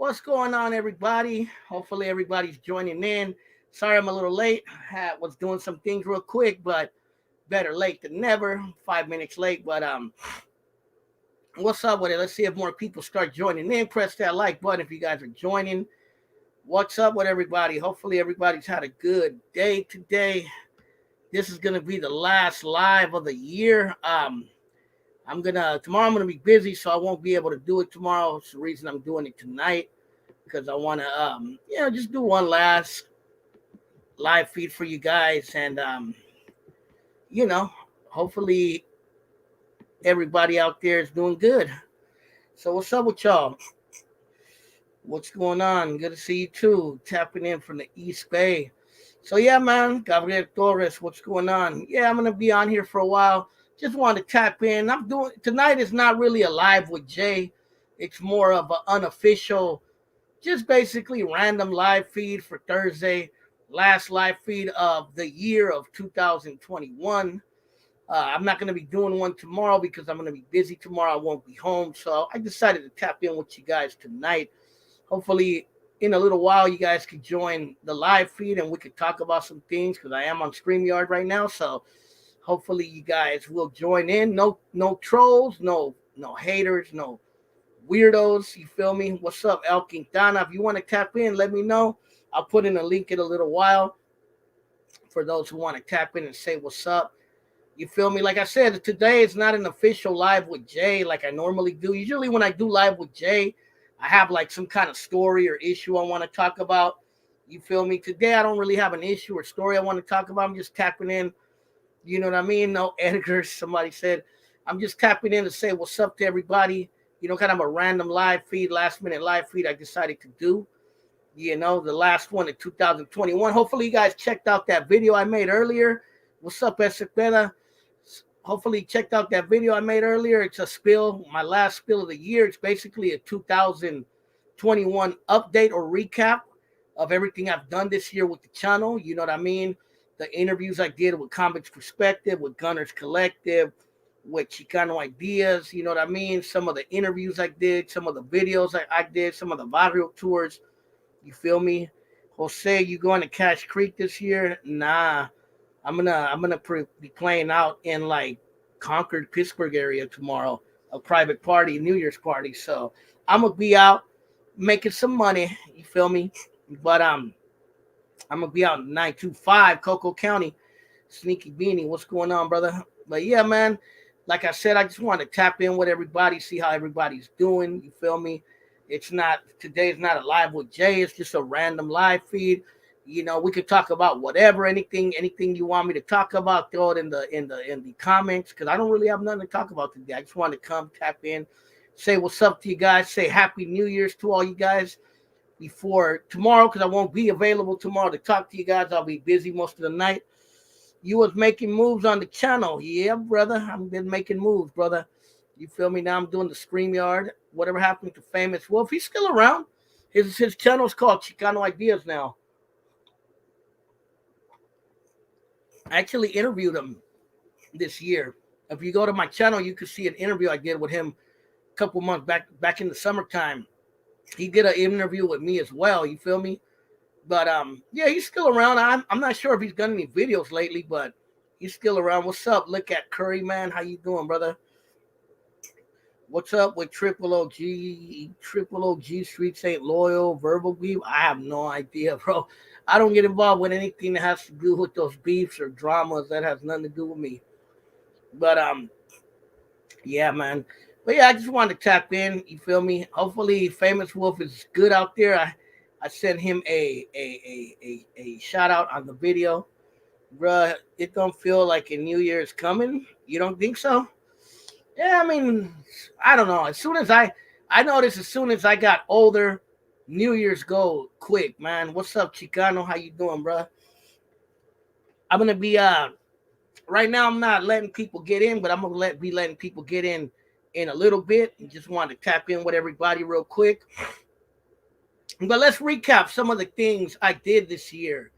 What's going on, everybody? Hopefully, everybody's joining in. Sorry, I'm a little late. Was doing some things real quick, but better late than never. 5 minutes late, but what's up with it? Let's see if more people start joining in. Press that like button if you guys are joining. What's up with everybody? Hopefully, everybody's had a good day today. This is gonna be the last live of the year. I'm gonna be busy, so I won't be able to do it tomorrow. It's the reason I'm doing it tonight because I want to, just do one last live feed for you guys, and you know, hopefully everybody out there is doing good. So what's up with y'all? What's going on? Good to see you too. Tapping in from the East Bay. So yeah, man, Gabriel Torres, what's going on? Yeah, I'm gonna be on here for a while. Just wanted to tap in. I'm doing tonight is not really a live with Jay. It's more of an unofficial, just basically random live feed for Thursday, last live feed of the year of 2021. I'm not going to be doing one tomorrow because I'm going to be busy tomorrow. I won't be home. So I decided to tap in with you guys tonight. Hopefully, in a little while, you guys could join the live feed and we could talk about some things because I am on StreamYard right now. So hopefully, you guys will join in. No trolls, no haters, no weirdos. You feel me? What's up, El Quintana? If you want to tap in, let me know. I'll put in a link in a little while for those who want to tap in and say what's up. You feel me? Like I said, today is not an official live with Jay like I normally do. Usually when I do live with Jay, I have like some kind of story or issue I want to talk about. You feel me? Today I don't really have an issue or story I want to talk about. I'm just tapping in. You know what I mean? No editors. Somebody said I'm just tapping in to say what's up to everybody. Kind of a random live feed, last minute live feed I decided to do. The last one in 2021. Hopefully you guys checked out that video I made earlier. What's up, Esepeda? Hopefully you checked out that video I made earlier. It's a spill, my last spill of the year. It's basically a 2021 update or recap of everything I've done this year with the channel. You know what I mean? The interviews I did with Comics Perspective, with Gunners Collective, with Chicano Ideas, you know what I mean? Some of the interviews I did, some of the videos I did, some of the barrio tours. You feel me? Jose, you going to Cash Creek this year? Nah, I'm gonna be playing out in like Concord, Pittsburgh area tomorrow, a private party, New Year's party. So I'm gonna be out making some money. You feel me? But I'm gonna be out in 925 Coco County. Sneaky Beanie, what's going on, brother? But yeah, man, like I said, I just want to tap in with everybody, see how everybody's doing. You feel me? Today's not a live with Jay. It's just a random live feed. We could talk about whatever, anything you want me to talk about. Throw it in the comments because I don't really have nothing to talk about today. I just want to come tap in, say what's up to you guys, say Happy New Year's to all you guys before tomorrow because I won't be available tomorrow to talk to you guys. I'll be busy most of the night. You was making moves on the channel. Yeah, brother. I've been making moves, brother. You feel me? Now I'm doing the StreamYard. Whatever happened to Famous Wolf? He's still around. His channel's called Chicano Ideas now. I actually interviewed him this year. If you go to my channel, you can see an interview I did with him a couple months back in the summertime. He did an interview with me as well. You feel me? But yeah, he's still around. I'm not sure if he's done any videos lately, but he's still around. What's up? Look at Curry, man. How you doing, brother? What's up with Triple OG Street St. Loyal, Verbal Beef? I have no idea, bro. I don't get involved with anything that has to do with those beefs or dramas. That has nothing to do with me. But yeah, man. But yeah, I just wanted to tap in. You feel me? Hopefully, Famous Wolf is good out there. I sent him a shout out on the video, bruh. It don't feel like a New Year is coming. You don't think so? Yeah, I mean, I don't know. I noticed as soon as I got older, New Year's go quick, man. What's up, Chicano? How you doing, bruh? I'm gonna be right now. I'm not letting people get in, but I'm gonna be letting people get in a little bit. And just want to tap in with everybody real quick. But let's recap some of the things I did this year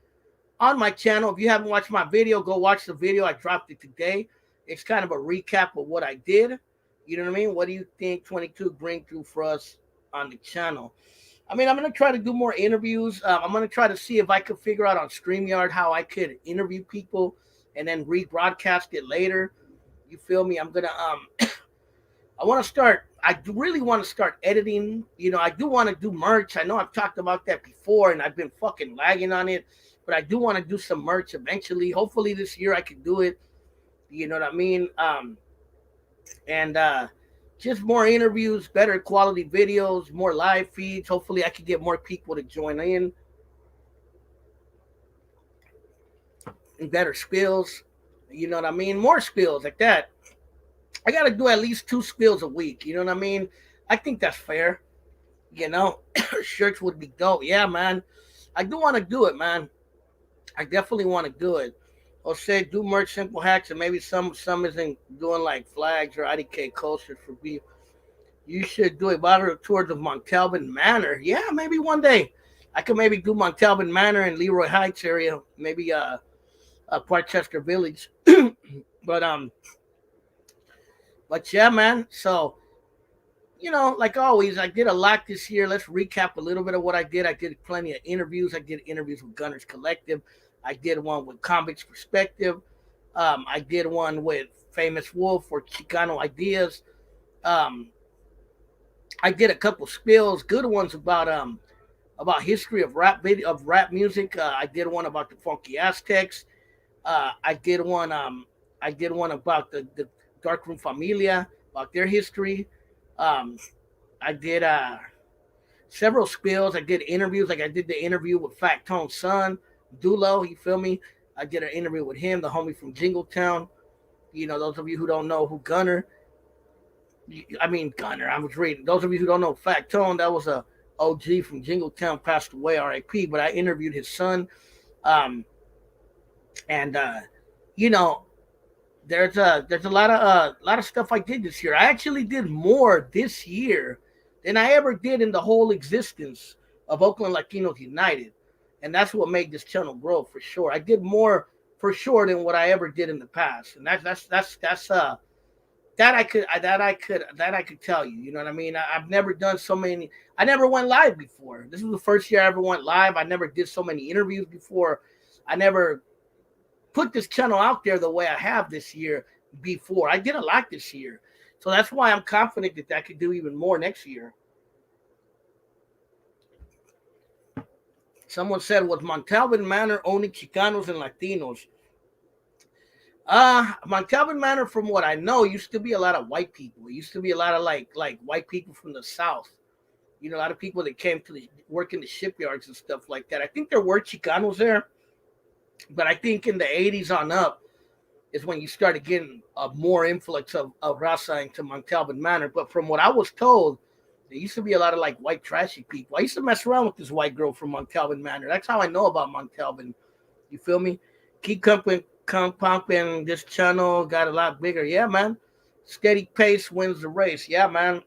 on my channel. If you haven't watched my video, go watch the video. I dropped it today. It's kind of a recap of what I did. You know what I mean? What do you think 22 bring through for us on the channel? I mean, I'm gonna try to do more interviews. I'm gonna try to see if I could figure out on StreamYard how I could interview people and then rebroadcast it later. You feel me? I'm gonna I want to start. I really want to start editing. You know, I do want to do merch. I know I've talked about that before, and I've been fucking lagging on it. But I do want to do some merch eventually. Hopefully this year I can do it. You know what I mean? And just more interviews, better quality videos, more live feeds. Hopefully I can get more people to join in and better spills. You know what I mean? More spills like that. I got to do at least 2 spills a week. You know what I mean? I think that's fair. You know, shirts would be dope. Yeah, man. I do want to do it, man. I definitely want to do it. Or say do merch simple hacks and maybe some isn't doing like flags or IDK cultures for beef. You should do a viral tours of Montalban Manor. Yeah, maybe one day. I could maybe do Montalban Manor in Leroy Heights area, maybe Portchester Village. but um but yeah, man. So like always, I did a lot this year. Let's recap a little bit of what I did. I did plenty of interviews. I did interviews with Gunners Collective. I did one with Convicts Perspective. I did one with Famous Wolf or Chicano Ideas. Um, I did a couple spills, good ones about history of rap music. I did one about the Funky Aztecs. I did one about the Darkroom Familia, about their history. Um, I did several spills. I did interviews. Like I did the interview with Fat Tone's son, Dulo. You feel me? I did an interview with him, the homie from Jingletown. Those of you who don't know who Gunner. I was reading. Those of you who don't know Fat Tone, that was a OG from Jingletown, passed away, R.I.P. But I interviewed his son, um, and you know, there's a lot of stuff I did this year. I actually did more this year than I ever did in the whole existence of Oakland Latinos United, and that's what made this channel grow for sure. I did more for sure than what I ever did in the past, and that's that I could tell you. You know what I mean? I've never done so many. I never went live before. This was the first year I ever went live. I never did so many interviews before. I never put this channel out there the way I have this year before. I did a lot this year. So that's why I'm confident that I could do even more next year. Someone said, was Montalban Manor only Chicanos and Latinos? Montalban Manor, from what I know, used to be a lot of white people. It used to be a lot of like white people from the South. A lot of people that came to work in the shipyards and stuff like that. I think there were Chicanos there, but I think in the 80s on up is when you started getting a more influx of Raza into Montalban Manor. But from what I was told, there used to be a lot of like white trashy people. I used to mess around with this white girl from Montalban Manor. That's how I know about Montalban. You feel me? Keep pumping. This channel got a lot bigger. Yeah, man. Steady pace wins the race. Yeah, man.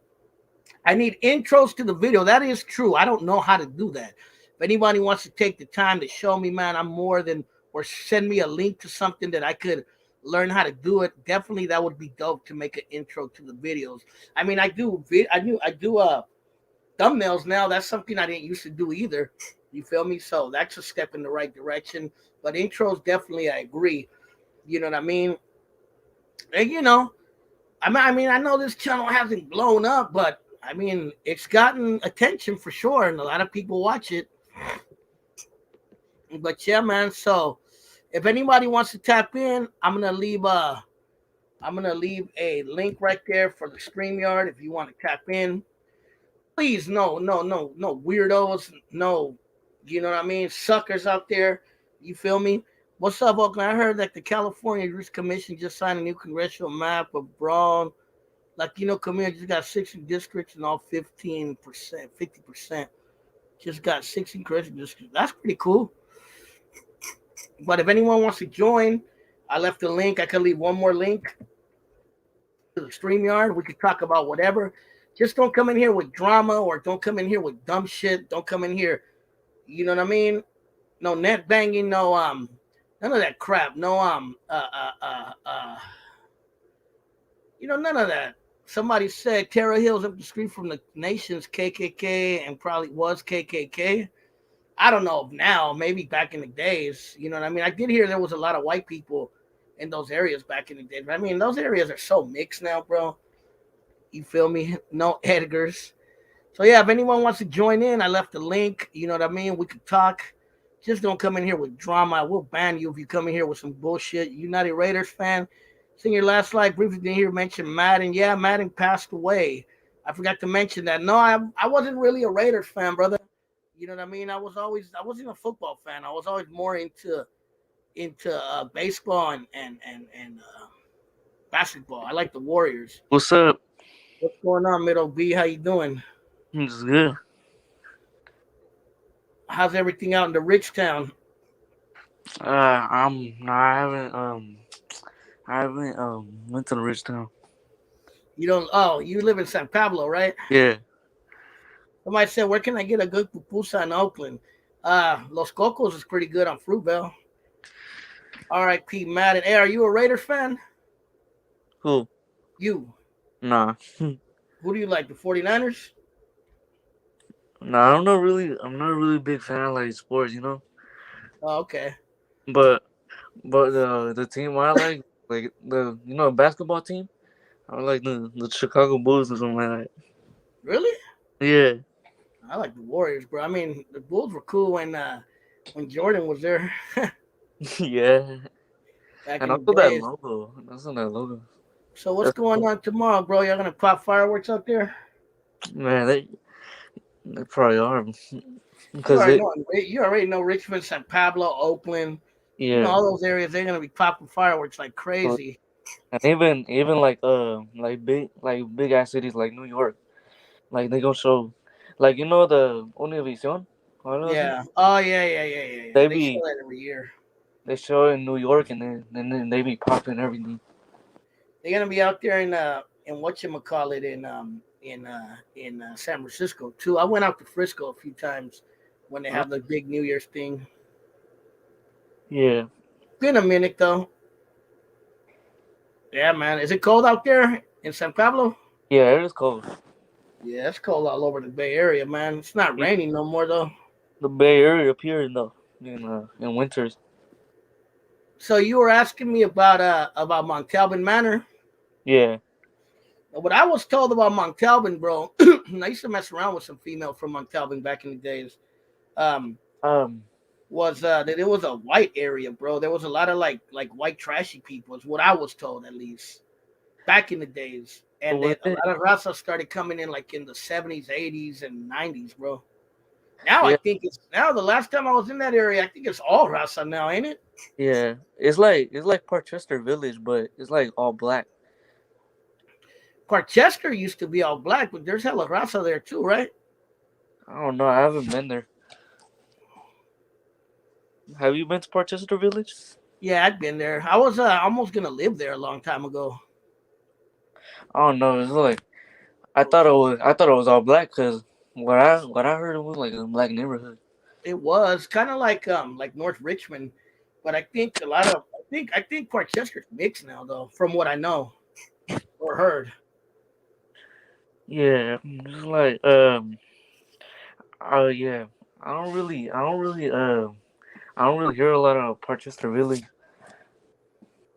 I need intros to the video. That is true. I don't know how to do that. If anybody wants to take the time to show me, man, I'm more than, or send me a link to something that I could learn how to do it. Definitely, that would be dope to make an intro to the videos. I mean, I do thumbnails now. That's something I didn't used to do either. You feel me? So that's a step in the right direction. But intros, definitely, I agree. You know what I mean? And I know this channel hasn't blown up, but I mean, it's gotten attention for sure, and a lot of people watch it. But yeah, man. So if anybody wants to tap in, I'm gonna leave a link right there for the StreamYard if you want to tap in. Please, no weirdos, no, you know what I mean, suckers out there. You feel me? What's up, Oakland? I heard that the California Youth Commission just signed a new congressional map of broad Latino communities. Got 60 districts and all 50% just got 60 congressional districts. That's pretty cool. But if anyone wants to join, I left a link. I could leave one more link to the StreamYard. We could talk about whatever. Just don't come in here with drama, or don't come in here with dumb shit. Don't come in here, you know what I mean? No net banging, no none of that crap. No none of that. Somebody said Terra Hills up the street from the nation's KKK and probably was KKK. I don't know now, maybe back in the days. You know what I mean? I did hear there was a lot of white people in those areas back in the day. But I mean, those areas are so mixed now, bro. You feel me? No Edgars. So yeah, if anyone wants to join in, I left the link. You know what I mean? We could talk. Just don't come in here with drama. We'll ban you if you come in here with some bullshit. United Raiders fan. Seen your last slide briefly didn't hear mention Madden. Yeah, Madden passed away. I forgot to mention that. No, I wasn't really a Raiders fan, brother. You know what I mean? I wasn't a football fan. I was always more into baseball and basketball. I like the Warriors. What's up? What's going on, Middle B? How you doing? It's good. How's everything out in the rich town? No, I haven't went to the rich town. You don't. Oh, you live in San Pablo, right? Yeah. Somebody said, "Where can I get a good pupusa in Oakland?" Los Cocos is pretty good on Fruitvale. R.I.P. Madden. Hey, are you a Raiders fan? Who? You. Nah. Who do you like? The 49ers? Nah, I'm not really a big fan of like sports, you know. Oh, okay. But the team I like the basketball team, I like the Chicago Bulls or something like Really? that. Yeah. I like the Warriors, bro. I mean, the Bulls were cool when Jordan was there Yeah. back And in the also that days. logo. That's on that logo. So what's That's going cool. on tomorrow, bro? Y'all gonna pop fireworks up there? Man, they probably are You because already they know. You already know Richmond, San Pablo, Oakland. You know yeah. all those areas. They're gonna be popping fireworks like So, crazy. and even like big ass cities like New York, like they gonna show, like the Univision, or algo así? Yeah. Oh yeah. They They show be that every year. they show it in New York and then they be popping everything. They're gonna be out there in whatchamacallit in San Francisco too. I went out to Frisco a few times when they Huh? have the big New Year's thing. Yeah, Been a minute though. Yeah, man. Is it cold out there in San Pablo? yeah, it is cold. Yeah, it's cold all over the Bay Area, man. It's not Even raining no more though. the Bay Area up here in winters. So you were asking me about Montalban Manor. Yeah. What I was told about Montalban, bro, I used to mess around with some female from Montalban back in the days. Um, Um. was that it was a white area, bro. There was a lot of like white trashy people, is what I was told at least back in the days. So And was then a it? lot of Raza started coming in like in the 70s, 80s, and 90s, bro. Now I Yeah. think it's now the last time I was in that area, I think it's all Raza now, ain't it? Yeah. It's like Parkchester Village, but it's like all black. Parkchester used to be all black, but there's hella Raza there too, right? I don't know. I haven't been there. Have you been to Parkchester Village? Yeah, I'd been there. I was almost gonna live there a long time ago. I don't know. It's like I thought it was all black because what I heard it was like a black neighborhood. It was kind of like North Richmond, but I think a lot of I think Parkchester's mixed now though, from what I know or heard. Yeah, it's like oh yeah. I don't really hear a lot of Parkchester Village.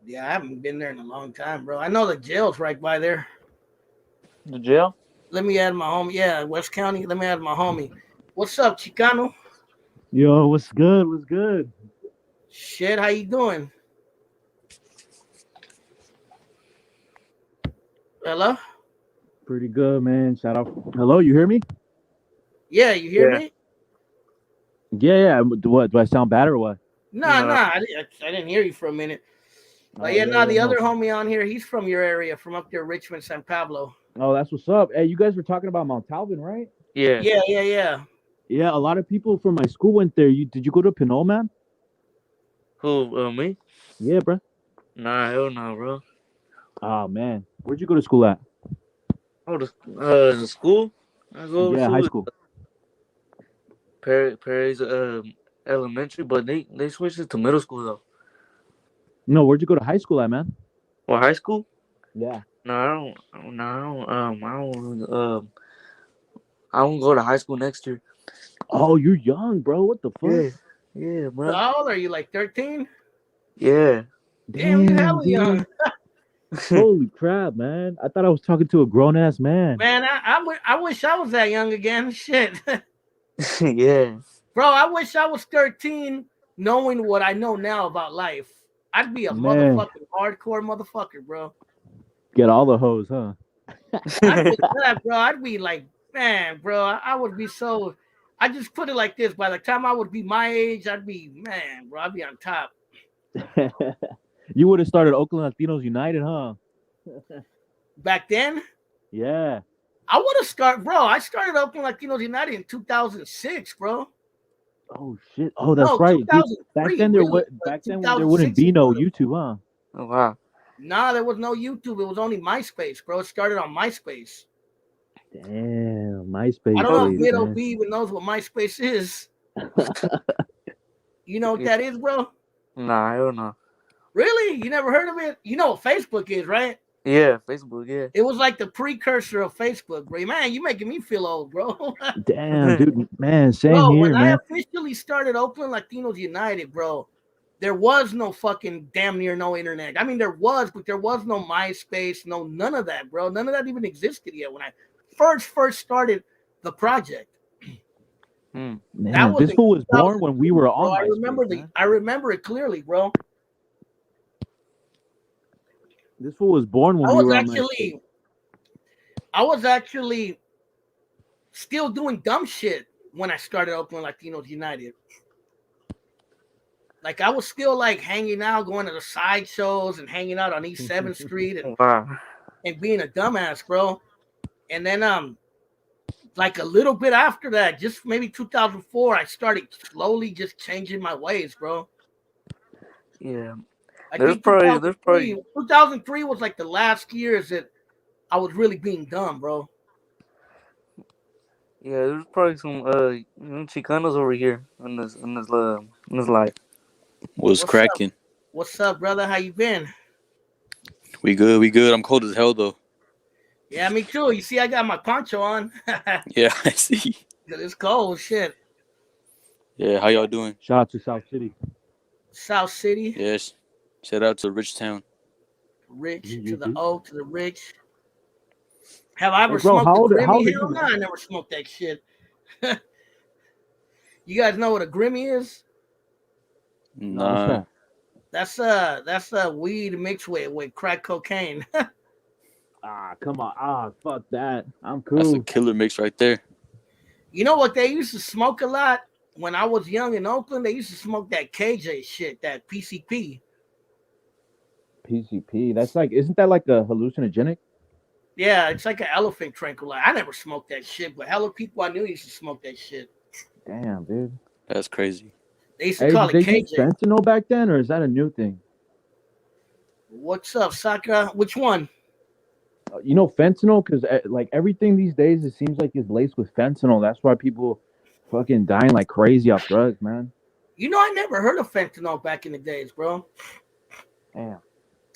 Yeah, I haven't been there in a long time, bro. I know the jail's right by there. The jail? Let me add my homie. Yeah, West County. Let me add my homie. What's up, Chicano? Yo, what's good? What's good? Shit, how you doing? Hello? Pretty good, man. Shout out. Hello, you hear me? Yeah, you hear Yeah. me? Yeah. What? Do I sound bad or what? Nah, No. I didn't hear you for a minute. But Oh yeah, no, yeah, the no. other homie on here, he's from your area, from up there, Richmond, San Pablo. Oh, that's what's up. Hey, you guys were talking about Mount Talbot, right? Yeah. Yeah. Yeah, a lot of people from my school went there. Did you go to Pinole, man? Who? Me? Yeah, bro. Nah, hell no, bro. Oh man, where'd you go to school at? Oh, the school I go Yeah, high to is school. Perry's elementary, but they switched it to middle school though. No, where'd you go to high school at, man? Or high school? Yeah. No, I don't. No, I don't go to high school next year. Oh, you're young, bro. What the fuck? Yeah, yeah, So bro. how old are you? Like 13? Yeah. Damn, you Damn, hella young. dude. Holy crap, man. I thought I was talking to a grown ass man. Man, I wish I was that young again. Shit. Yeah. Bro, I wish I was 13 knowing what I know now about life. I'd be a Man, motherfucking hardcore motherfucker, bro. get all the hoes, huh? I'd be that, bro. I'd be like, man, bro, I would be so. I just put it like this: by the time I would be my age, I'd be, man, bro, I'd be on top. You would have started Oakland Latinos United, huh? Back then, Yeah. I would have started, bro. I started Oakland Latinos United in 2006, bro. Oh shit. Oh, that's No, right. Dude, 2003. back then there Really, back then there 2006 wouldn't be is no when it- YouTube, huh? Oh, wow. Nah, there was no YouTube. It was only MySpace, bro. It started on MySpace. Damn, MySpace I don't know if days, Middle man. B even knows what MySpace is. You know what that is, bro? Nah, I don't know. Really? You never heard of it? You know what Facebook is, right? Yeah, Facebook. Yeah. It was like the precursor of Facebook, bro. Man, you making me feel old, bro. Damn, dude, man, same Bro, here, when I man. officially started Oakland Latinos United, bro, there was no fucking damn near no internet. I mean, there was, but there was no MySpace, no none of that, bro. None of that even existed yet when I first started the project. Man, That was this in fool was born 2002, when we were bro. on I remember MySpace, man. I remember it clearly, bro. This fool was born when I we was were on MySpace. actually still doing dumb shit when I started Oakland Latinos United. Like I was still like hanging out, going to the sideshows and hanging out on East 7th Street Wow. and being a dumbass, bro. And then like a little bit after that, just maybe 2004, I started slowly just changing my ways, bro. Yeah. I There's think probably 2003 was like the last years that I was really being dumb, bro. yeah. There's probably some Chicanos over here in this life. What's What's up? cracking? What's up, brother? How you been? We good, we good. I'm cold as hell though. Yeah, me too. You see, I got my poncho on. Yeah, I see. It's cold, shit. Yeah, how y'all doing? Shout out to South City. South City, Yes. Shout out to Rich Town. rich You to the too. O to the rich. Have I ever Hey, bro, smoked how a old are Grimmy? you, Hell no, man? I never smoked that shit. You guys know what a Grimmy is? No, what's Nah. that? That's a weed mixed with crack cocaine. Ah, come on. Ah, fuck that. I'm That's a cool. killer mix right there. You know what they used to smoke a lot when I was young in Oakland? They used to smoke that KJ shit, that PCP. PCP. That's like, isn't that like a hallucinogenic? Yeah, it's like an elephant tranquilizer. I never smoked that shit, but hella people I knew used to smoke that shit. Damn, dude. That's crazy. They used to Hey, call did it they use KJ. fentanyl back then, or is that a new thing? What's up, Sakura? Which one? You know, fentanyl, because like everything these days, it seems like it's laced with fentanyl. That's why people fucking dying like crazy off drugs, man. You know, I never heard of fentanyl back in the days, bro. Damn.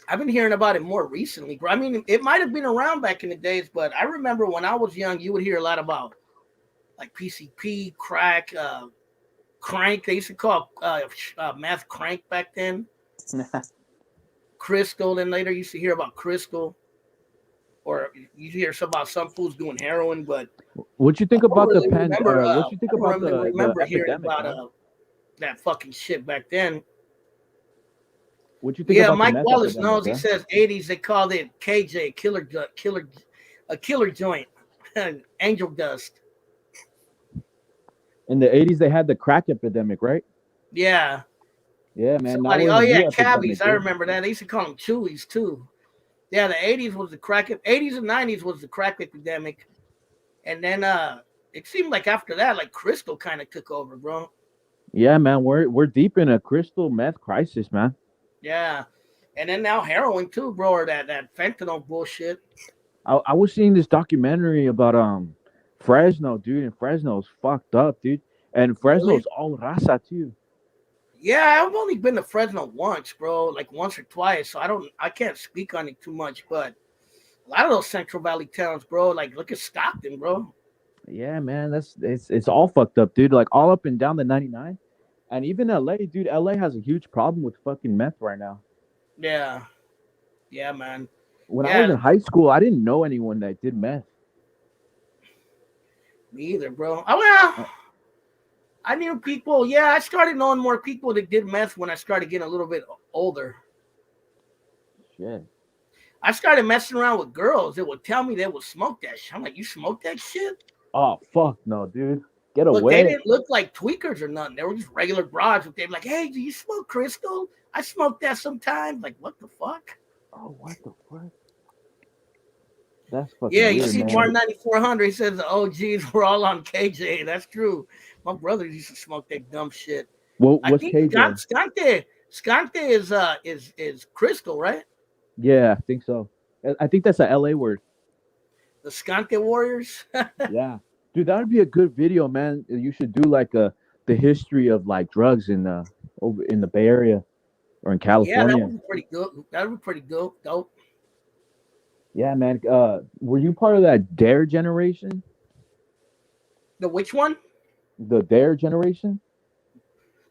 I've been hearing about it more recently, bro. I mean, it might have been around back in the days, but I remember when I was young, you would hear a lot about like PCP, crack, crank. They used to call meth crank back then. Crystal, then later you used to hear about crystal. Or you hear about some fools doing heroin, but What you think I don't about really the pen? remember, What you think I don't about really remember the hearing epidemic? about Man? that fucking shit back then. What you think Yeah, about Mike the meth Wallace epidemic, knows. bro? He says 80s they called it KJ, a killer joint, angel dust. In the 80s, they had the crack epidemic, right? Yeah. Yeah, man. Now Somebody, we're oh in a new yeah, cabbies. epidemic, I dude. remember that. They used to call them chewies too. Yeah, the 80s was the crack. 80s and 90s was the crack epidemic, and then it seemed like after that, like crystal kind of took over, bro. Yeah, man. We're deep in a crystal meth crisis, man. Yeah, and then now heroin too, bro, or that fentanyl bullshit. I was seeing this documentary about Fresno, dude, and Fresno's fucked up, dude. And Fresno's all raza too. Yeah, I've only been to Fresno once, bro, like once or twice, so I can't speak on it too much, but A lot of those Central Valley towns, bro. Like, look at Stockton, bro. Yeah, man, it's all fucked up, dude. Like all up and down the 99, and even LA, dude. LA has a huge problem with fucking meth right now. Yeah, yeah, man. When I was Yeah, in high school, I didn't know anyone that did meth. me either, bro. Oh well, Uh, I knew people. Yeah, I started knowing more people that did meth when I started getting a little bit older. Shit. I started messing around with girls that would tell me they would smoke that shit. I'm like, you smoke that shit? Oh fuck no, dude. Get Look, they away. didn't look like tweakers or nothing. They were just regular broads. They'd be like, hey, do you smoke crystal? I smoke that sometimes. Like, what the fuck? Oh, what the fuck? That's fucking Yeah, you weird, see man. Martin 9400. He says, oh, geez, we're all on KJ. That's true. My brothers used to smoke that dumb shit. I What's think KJ? Skante is crystal, right? Yeah, I think so. I think that's a LA word. The Skante Warriors. Yeah, dude, that would be a good video, man. You should do like the history of like drugs in over in the Bay Area or in Yeah, that California. would be pretty good. That would be pretty good. Dope. Yeah, man. Were you part of that Dare generation? The which one? The Dare generation?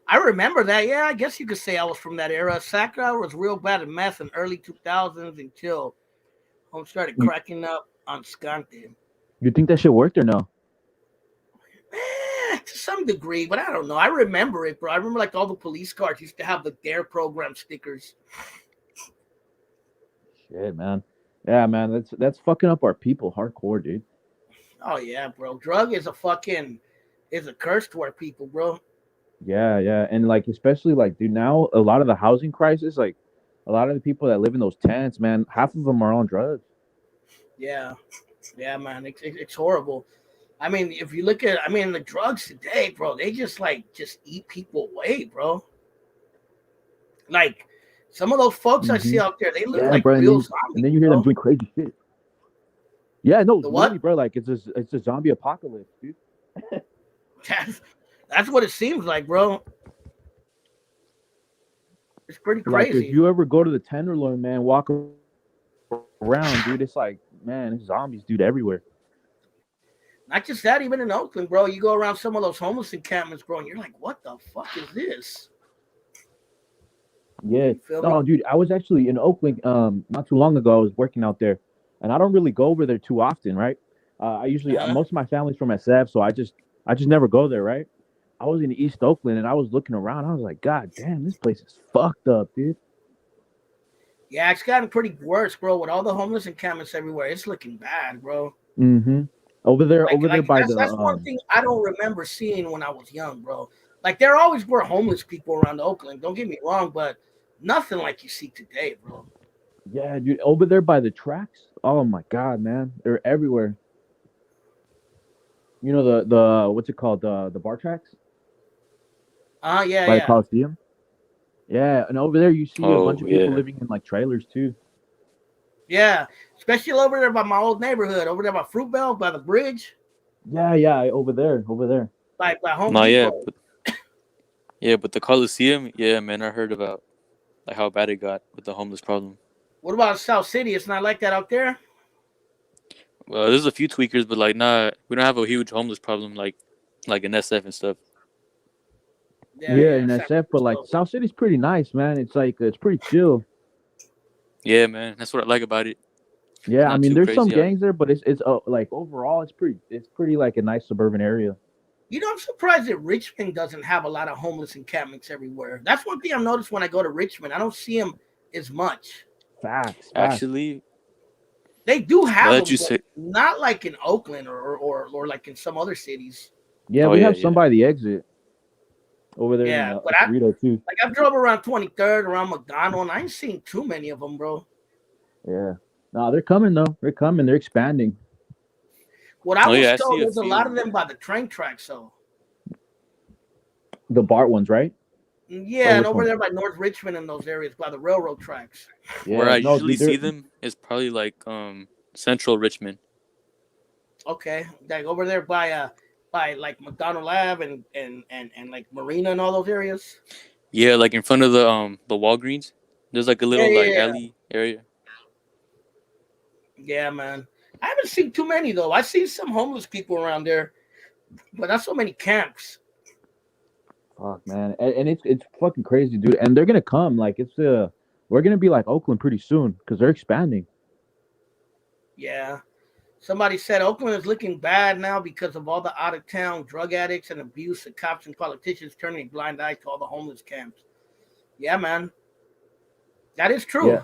I remember that. Yeah, I guess you could say I was from that era. Sakura was real bad at meth in early 2000s until home started You, cracking up on Skante. you think that shit worked or no? To some degree, but I don't know. I remember it, bro. I remember like all the police cars used to have the Dare program stickers. Shit, man. Yeah, man. That's fucking up our people hardcore, dude. Oh yeah, bro. Drug is a curse to our people, bro. Yeah, yeah, and like especially like, dude, now a lot of the housing crisis, like a lot of the people that live in those tents, man, half of them are on drugs. Yeah, yeah, man. It's horrible. I mean, if you look at, I mean, the drugs today, bro, they just eat people away, bro. Like some of those folks I see Hmm. out there, they look Yeah, like bro, real and then zombies, you hear them bro. doing crazy shit. Yeah, no, The literally, what? bro, like it's a zombie apocalypse, dude. That's, that's what it seems like, bro. It's pretty Like if crazy. you ever go to the Tenderloin, man, walk around, dude, it's like, man, it's zombies, dude, everywhere. Not just that, even in Oakland, bro. You go around some of those homeless encampments, bro, and you're like, what the fuck is this? Yeah. You feel me? No, dude, I was actually in Oakland not too long ago. I was working out there, and I don't really go over there too often, right? I usually Uh-huh. most of my family's from SF, so I just never go there, right? I was in East Oakland, and I was looking around. I was like, God damn, this place is fucked up, dude. Yeah, it's gotten pretty worse, bro, with all the homeless encampments everywhere. It's looking bad, bro. Mm-hmm. Over there Like by that's the that's one thing I don't remember seeing when I was young, bro. Like there always were homeless people around Oakland. Don't get me wrong, but nothing like you see today, bro. yeah, dude, over there by the tracks. Oh my God, man, they're everywhere. You know the what's it called, the bar tracks Yeah, by the yeah. Coliseum. Yeah, and over there you see a bunch Oh of people yeah. living in like trailers too. Yeah. Especially over there by my old neighborhood, over there by Fruitvale, by the bridge, Yeah, yeah, over there. by Home No, yeah, Depot. but the Coliseum, yeah, man, I heard about like how bad it got with the homeless problem. What about South City? It's not like that out there? Well, there's a few tweakers, but like, nah, we don't have a huge homeless problem like in SF and stuff. Yeah, Yeah, yeah, in San SF, but like Francisco. South City's pretty nice, man. It's like it's pretty chill. Yeah, man, that's what I like about it. Yeah, I Not mean, too there's some crazy out here. gangs there, but it's like overall, it's pretty like a nice suburban area. You know, I'm surprised that Richmond doesn't have a lot of homeless encampments everywhere. That's one thing I've noticed when I go to Richmond. I don't see them as much. Facts, facts. Actually, They do now have that them, you but say, not like in Oakland or like in some other cities. Yeah, oh we yeah, have some yeah. by the exit over there in Yeah, but Cerrito too. I've drove around 23rd, around McDonald, and I ain't seen too many of them, bro. Yeah, no, they're coming though. They're coming. They're expanding. What I Oh yeah, was I told, see a there's a lot of few. them by the train tracks, so The BART ones, right? Or yeah, and which over one? there by North Richmond and those areas by the railroad tracks. Where Yeah, I no, usually dude, see them is probably like Central Richmond. Okay, like over there by like McDonald Ave and like Marina and all those areas. Yeah, like in front of the Walgreens. There's like a Yeah, little like yeah, alley area. Yeah, man. I haven't seen too many though. I see some homeless people around there, but not so many camps. Fuck, man, and it's fucking crazy, dude. And they're gonna come like we're gonna be like Oakland pretty soon because they're expanding. Yeah. Somebody said Oakland is looking bad now because of all the out of town drug addicts and abuse and cops and politicians turning a blind eye to all the homeless camps. Yeah, man. That is true. Yeah,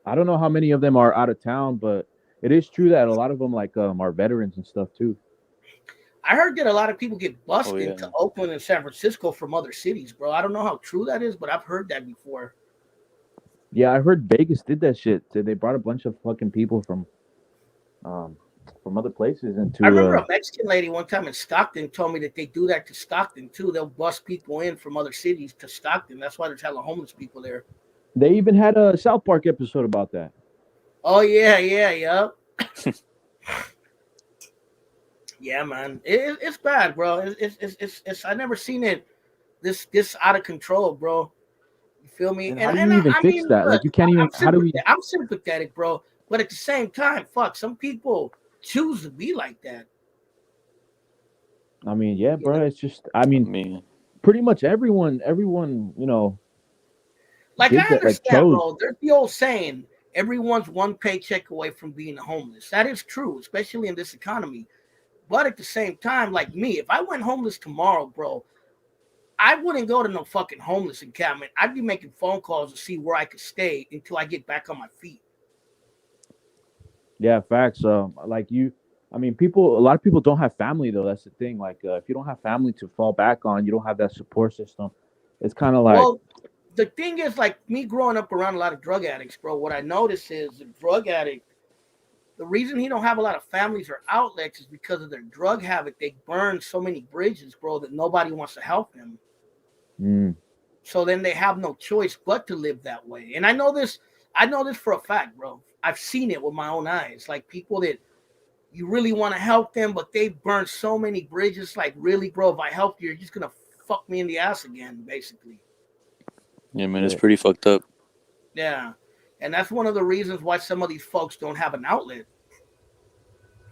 I don't know how many of them are out of town, but it is true that a lot of them like are veterans and stuff too. I heard that a lot of people get bused Oh, yeah. into Oakland and San Francisco from other cities, bro. I don't know how true that is, but I've heard that before. Yeah, I heard Vegas did that shit. They brought a bunch of fucking people from other places into. I remember a Mexican lady one time in Stockton told me that they do that to Stockton too. They'll bust people in from other cities to Stockton. That's why there's hella homeless people there. They even had a South Park episode about that. Oh yeah. Yeah, man. It's bad, bro. It's I never seen it this out of control, bro. You feel me? And how do you even fix that? Like you can't even. How do we? I'm sympathetic, bro. But at the same time, fuck, some people choose to be like that. I mean, yeah, bro. It's just. I mean, pretty much everyone, you know. Like did I that, like, understand, chose. bro. There's the old saying, everyone's one paycheck away from being homeless. That is true, especially in this economy. But at the same time, like me, if I went homeless tomorrow, bro, I wouldn't go to no fucking homeless encampment. I'd be making phone calls to see where I could stay until I get back on my feet. Yeah, facts. Like you, I mean, a lot of people don't have family though. That's the thing. Like, if you don't have family to fall back on, you don't have that support system. It's kind of like. Well, the thing is, like me growing up around a lot of drug addicts, bro, what I notice is the drug addict, the reason he don't have a lot of families or outlets is because of their drug habit. They burn so many bridges, bro, that nobody wants to help them. So then they have no choice but to live that way. And I know this for a fact, bro. I've seen it with my own eyes. Like people that you really want to help them, but they burn so many bridges. Like, really, bro, if I help you, you're just gonna fuck me in the ass again, basically. Yeah, man, it's pretty fucked up. Yeah. And that's one of the reasons why some of these folks don't have an outlet.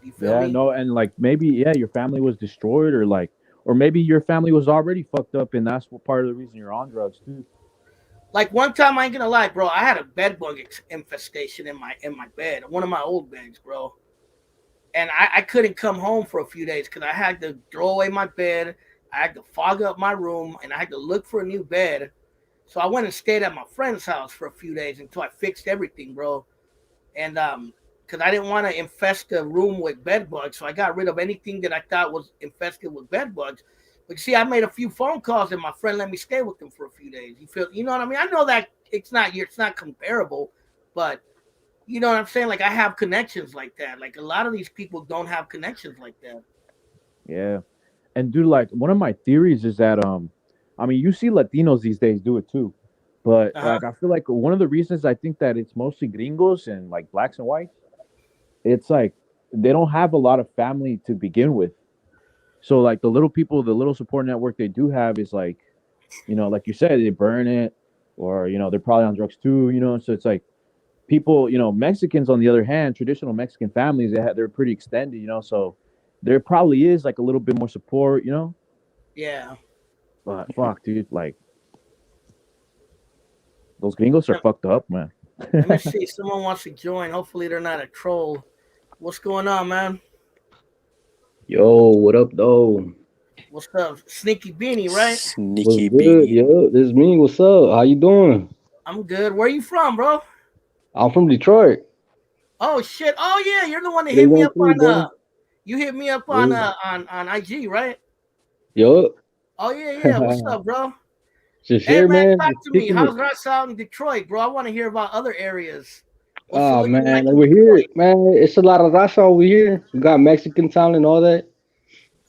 You feel me? No, and like maybe your family was destroyed, or maybe your family was already fucked up, and that's what part of the reason you're on drugs too. Like one time, I ain't gonna lie, bro. I had a bed bug infestation in my bed, one of my old beds, bro. And I couldn't come home for a few days because I had to throw away my bed, I had to fog up my room, and I had to look for a new bed. So I went and stayed at my friend's house for a few days until I fixed everything, bro. And because I didn't want to infest the room with bed bugs, so I got rid of anything that I thought was infested with bed bugs. But see, I made a few phone calls, and my friend let me stay with him for a few days. You know what I mean? I know that it's not comparable, but you know what I'm saying? Like I have connections like that. Like a lot of these people don't have connections like that. Yeah, and dude, like one of my theories is that I mean, you see Latinos these days do it too, but like I feel like one of the reasons I think that it's mostly gringos and like blacks and whites, it's like they don't have a lot of family to begin with. So like the little support network they do have is like, you know, like you said, they burn it, or you know, they're probably on drugs too, you know. So it's like people, you know, Mexicans on the other hand, traditional Mexican families, they're pretty extended, you know. So there probably is like a little bit more support, you know. Yeah. But fuck, dude, like those gringos are fucked up, man. Let me see. Someone wants to join. Hopefully they're not a troll. What's going on, man? Yo, what up, though? What's up? Sneaky Beanie, right? Sneaky What's good, beanie. yo? This is me. What's up? How you doing? I'm good. Where you from, bro? I'm from Detroit. Oh shit. Oh yeah, you're the one that hit me up on you hit me up on IG, right? Yo. Oh yeah. What's up, bro? Just Hey here, man, man. talk to me. How's Russ out in Detroit, bro? I want to hear about other areas. Oh man, over here, man, it's a lot of raza over here. We got Mexican town and all that.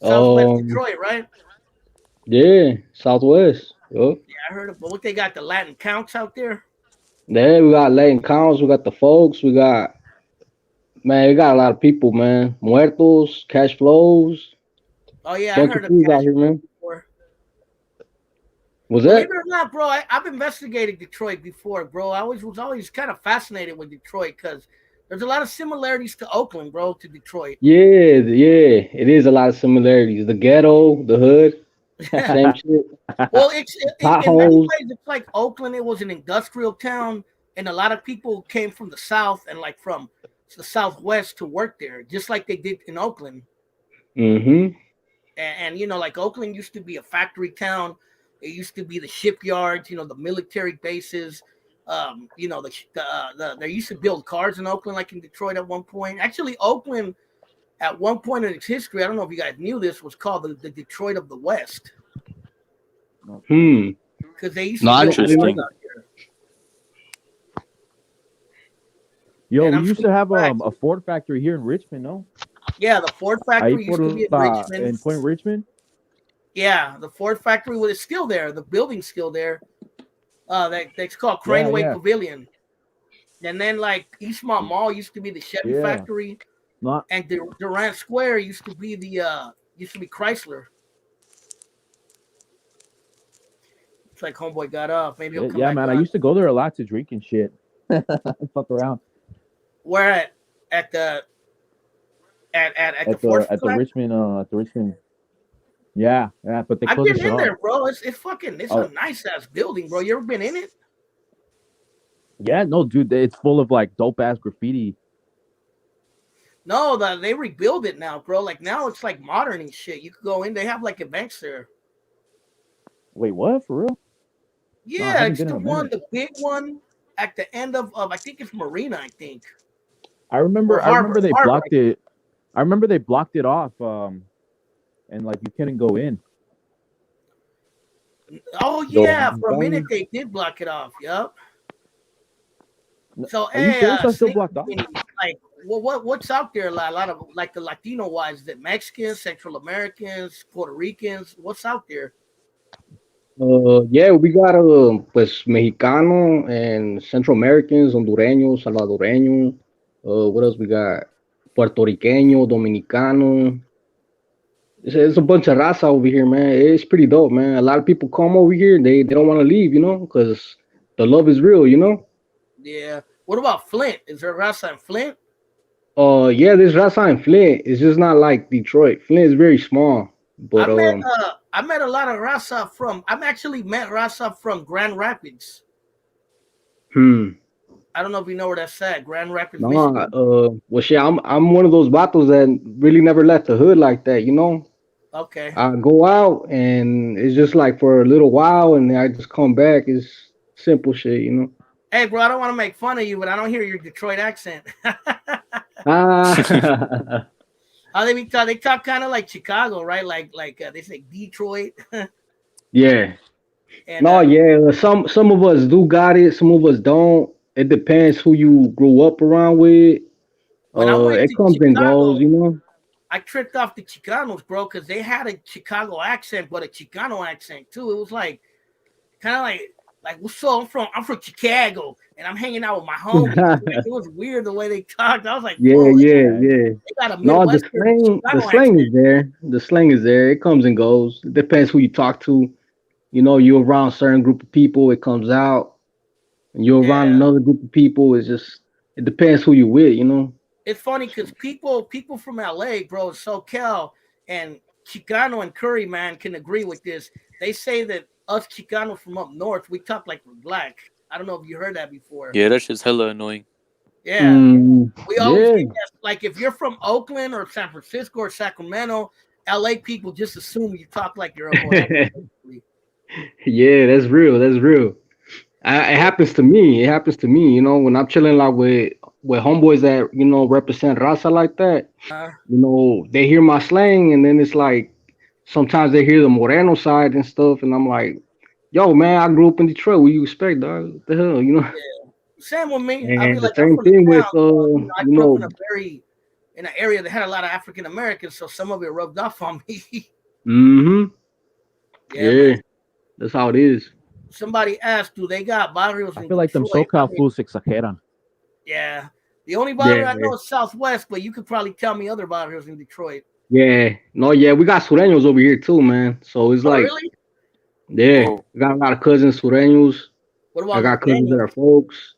Southwest Detroit, right? Yeah, Southwest. Yo. Yeah, I heard of what they got, the Latin counts out there. Yeah, we got Latin counts, we got the folks, we got a lot of people, man. Muertos, cash flows. Oh yeah, I heard of out here, man. before. Was Believe that? it or not, bro, I've investigated Detroit before, bro. I was always kind of fascinated with Detroit because There's a lot of similarities to Oakland, bro, to Detroit. Yeah, it is a lot of similarities. The ghetto, the hood, same shit. Well, in many Potholes. ways, it's like Oakland. It was an industrial town, and a lot of people came from the south and like from the southwest to work there, just like they did in Oakland. Mm-hmm. And you know, like Oakland used to be a factory town. It used to be the shipyards, you know, the military bases. You know, they used to build cars in Oakland, like in Detroit at one point. Actually, Oakland at one point in its history, I don't know if you guys knew this, was called the Detroit of the West Hmm. because they used No, to I build didn't know Interesting. cars out here. Yo, And we I'm used to speaking have facts. a Ford factory here in Richmond, no? Yeah, the Ford Ahí factory used por to be in la, Richmond. en Point Richmond. Yeah, the Ford factory was still there. The building's still there. That's called Yeah, Craneway yeah, Pavilion. And then like Eastmont Mall used to be the Chevy yeah. factory, Not and Durant Square used to be Chrysler. It's like homeboy got off. Maybe he'll come yeah, back man. I on. used to go there a lot to drink and shit. Fuck around Where at the Ford at the Richmond. Yeah, but they I've closed the been shit in off. there, bro. It's a nice ass building, bro. You ever been in it? Yeah, no, dude, it's full of like dope ass graffiti. No, they rebuild it now, bro. Like now it's like modern and shit. You could go in. They have like events there. Wait, what? For real? No, I Yeah, haven't it's been the in a one, minute. the big one at the end of I think it's Marina, I think. I remember Harbor, they Harbor, blocked it. I remember they blocked it off, and like you couldn't go in. Oh Yo, yeah, for a minute they did block it off. Yep. So Are you serious? That's still Snake blocked off. Community, like what's out there? Like, a lot of like the Latino wise, is it Mexicans, Central Americans, Puerto Ricans? What's out there? Yeah, we got pues Mexicano and Central Americans, Hondureños, Salvadoreño. What else we got? Puerto Riqueño, Dominicano. It's a bunch of raza over here, man. It's pretty dope, man. A lot of people come over here. They don't want to leave, you know, because the love is real, you know. Yeah. What about Flint? Is there raza in Flint? Yeah, there's raza in Flint. It's just not like Detroit. Flint is very small, but I met a lot of raza from. I've actually met raza from Grand Rapids. I don't know if you know where that's at. Grand Rapids, nah, Michigan. well, shit, I'm one of those vatos that really never left the hood like that, you know. Okay. I go out and it's just like for a little while, and then I just come back. It's simple shit, you know. Hey, bro, I don't want to make fun of you, but I don't hear your Detroit accent. Ah, How they talk? They talk kind of like Chicago, right? Like they say Detroit. yeah. And No, yeah. Some of us do got it. Some of us don't. It depends who you grew up around with. when I went It to comes and Chicago, goes, you know. I tripped off the Chicanos, bro, because they had a Chicago accent, but a Chicano accent too. It was like kind of like what's up? I'm from Chicago, and I'm hanging out with my homies. Like, it was weird the way they talked. I was like, Yeah, whoa, yeah, man. yeah. they got a No, the Midwestern the Chicano slang accent. is there. The slang is there. It comes and goes. It depends who you talk to. You know, you're around a certain group of people, it comes out. And you're around Yeah. another group of people, it depends who you with, you know. It's funny because people from LA, bro, SoCal, and Chicano and Curry, man, can agree with this. They say that us Chicanos from up north, we talk like we're black. I don't know if you heard that before. Yeah, that shit's hella annoying. Yeah. We always Yeah. get that. Like if you're from Oakland or San Francisco or Sacramento, LA people just assume you talk like you're a boy. Yeah, that's real. That's real. It happens to me. It happens to me. You know, when I'm chilling like with homeboys that represent raza like that. You know, they hear my slang, and then it's like sometimes they hear the Moreno side and stuff, and I'm like, "Yo, man, I grew up in Detroit. What do you expect, dog? What the hell, you know?" Same with me. I'll be And the like, I'm same from the thing with town. I you grew up know, in an area that had a lot of African Americans, so some of it rubbed off on me. mm-hmm. Yeah, Yeah, man. that's how it is. Somebody asked, do they got barrios I in feel like them Detroit? SoCal fools exageran. Yeah. The only barrio Yeah. I know is Southwest, but you could probably tell me other barrios in Detroit. Yeah, no, yeah, we got Sureños over here too, man. So it's Oh, like, really? yeah, Oh. we got a lot of cousins Sureños. What I about got cousins that Norteños? are folks.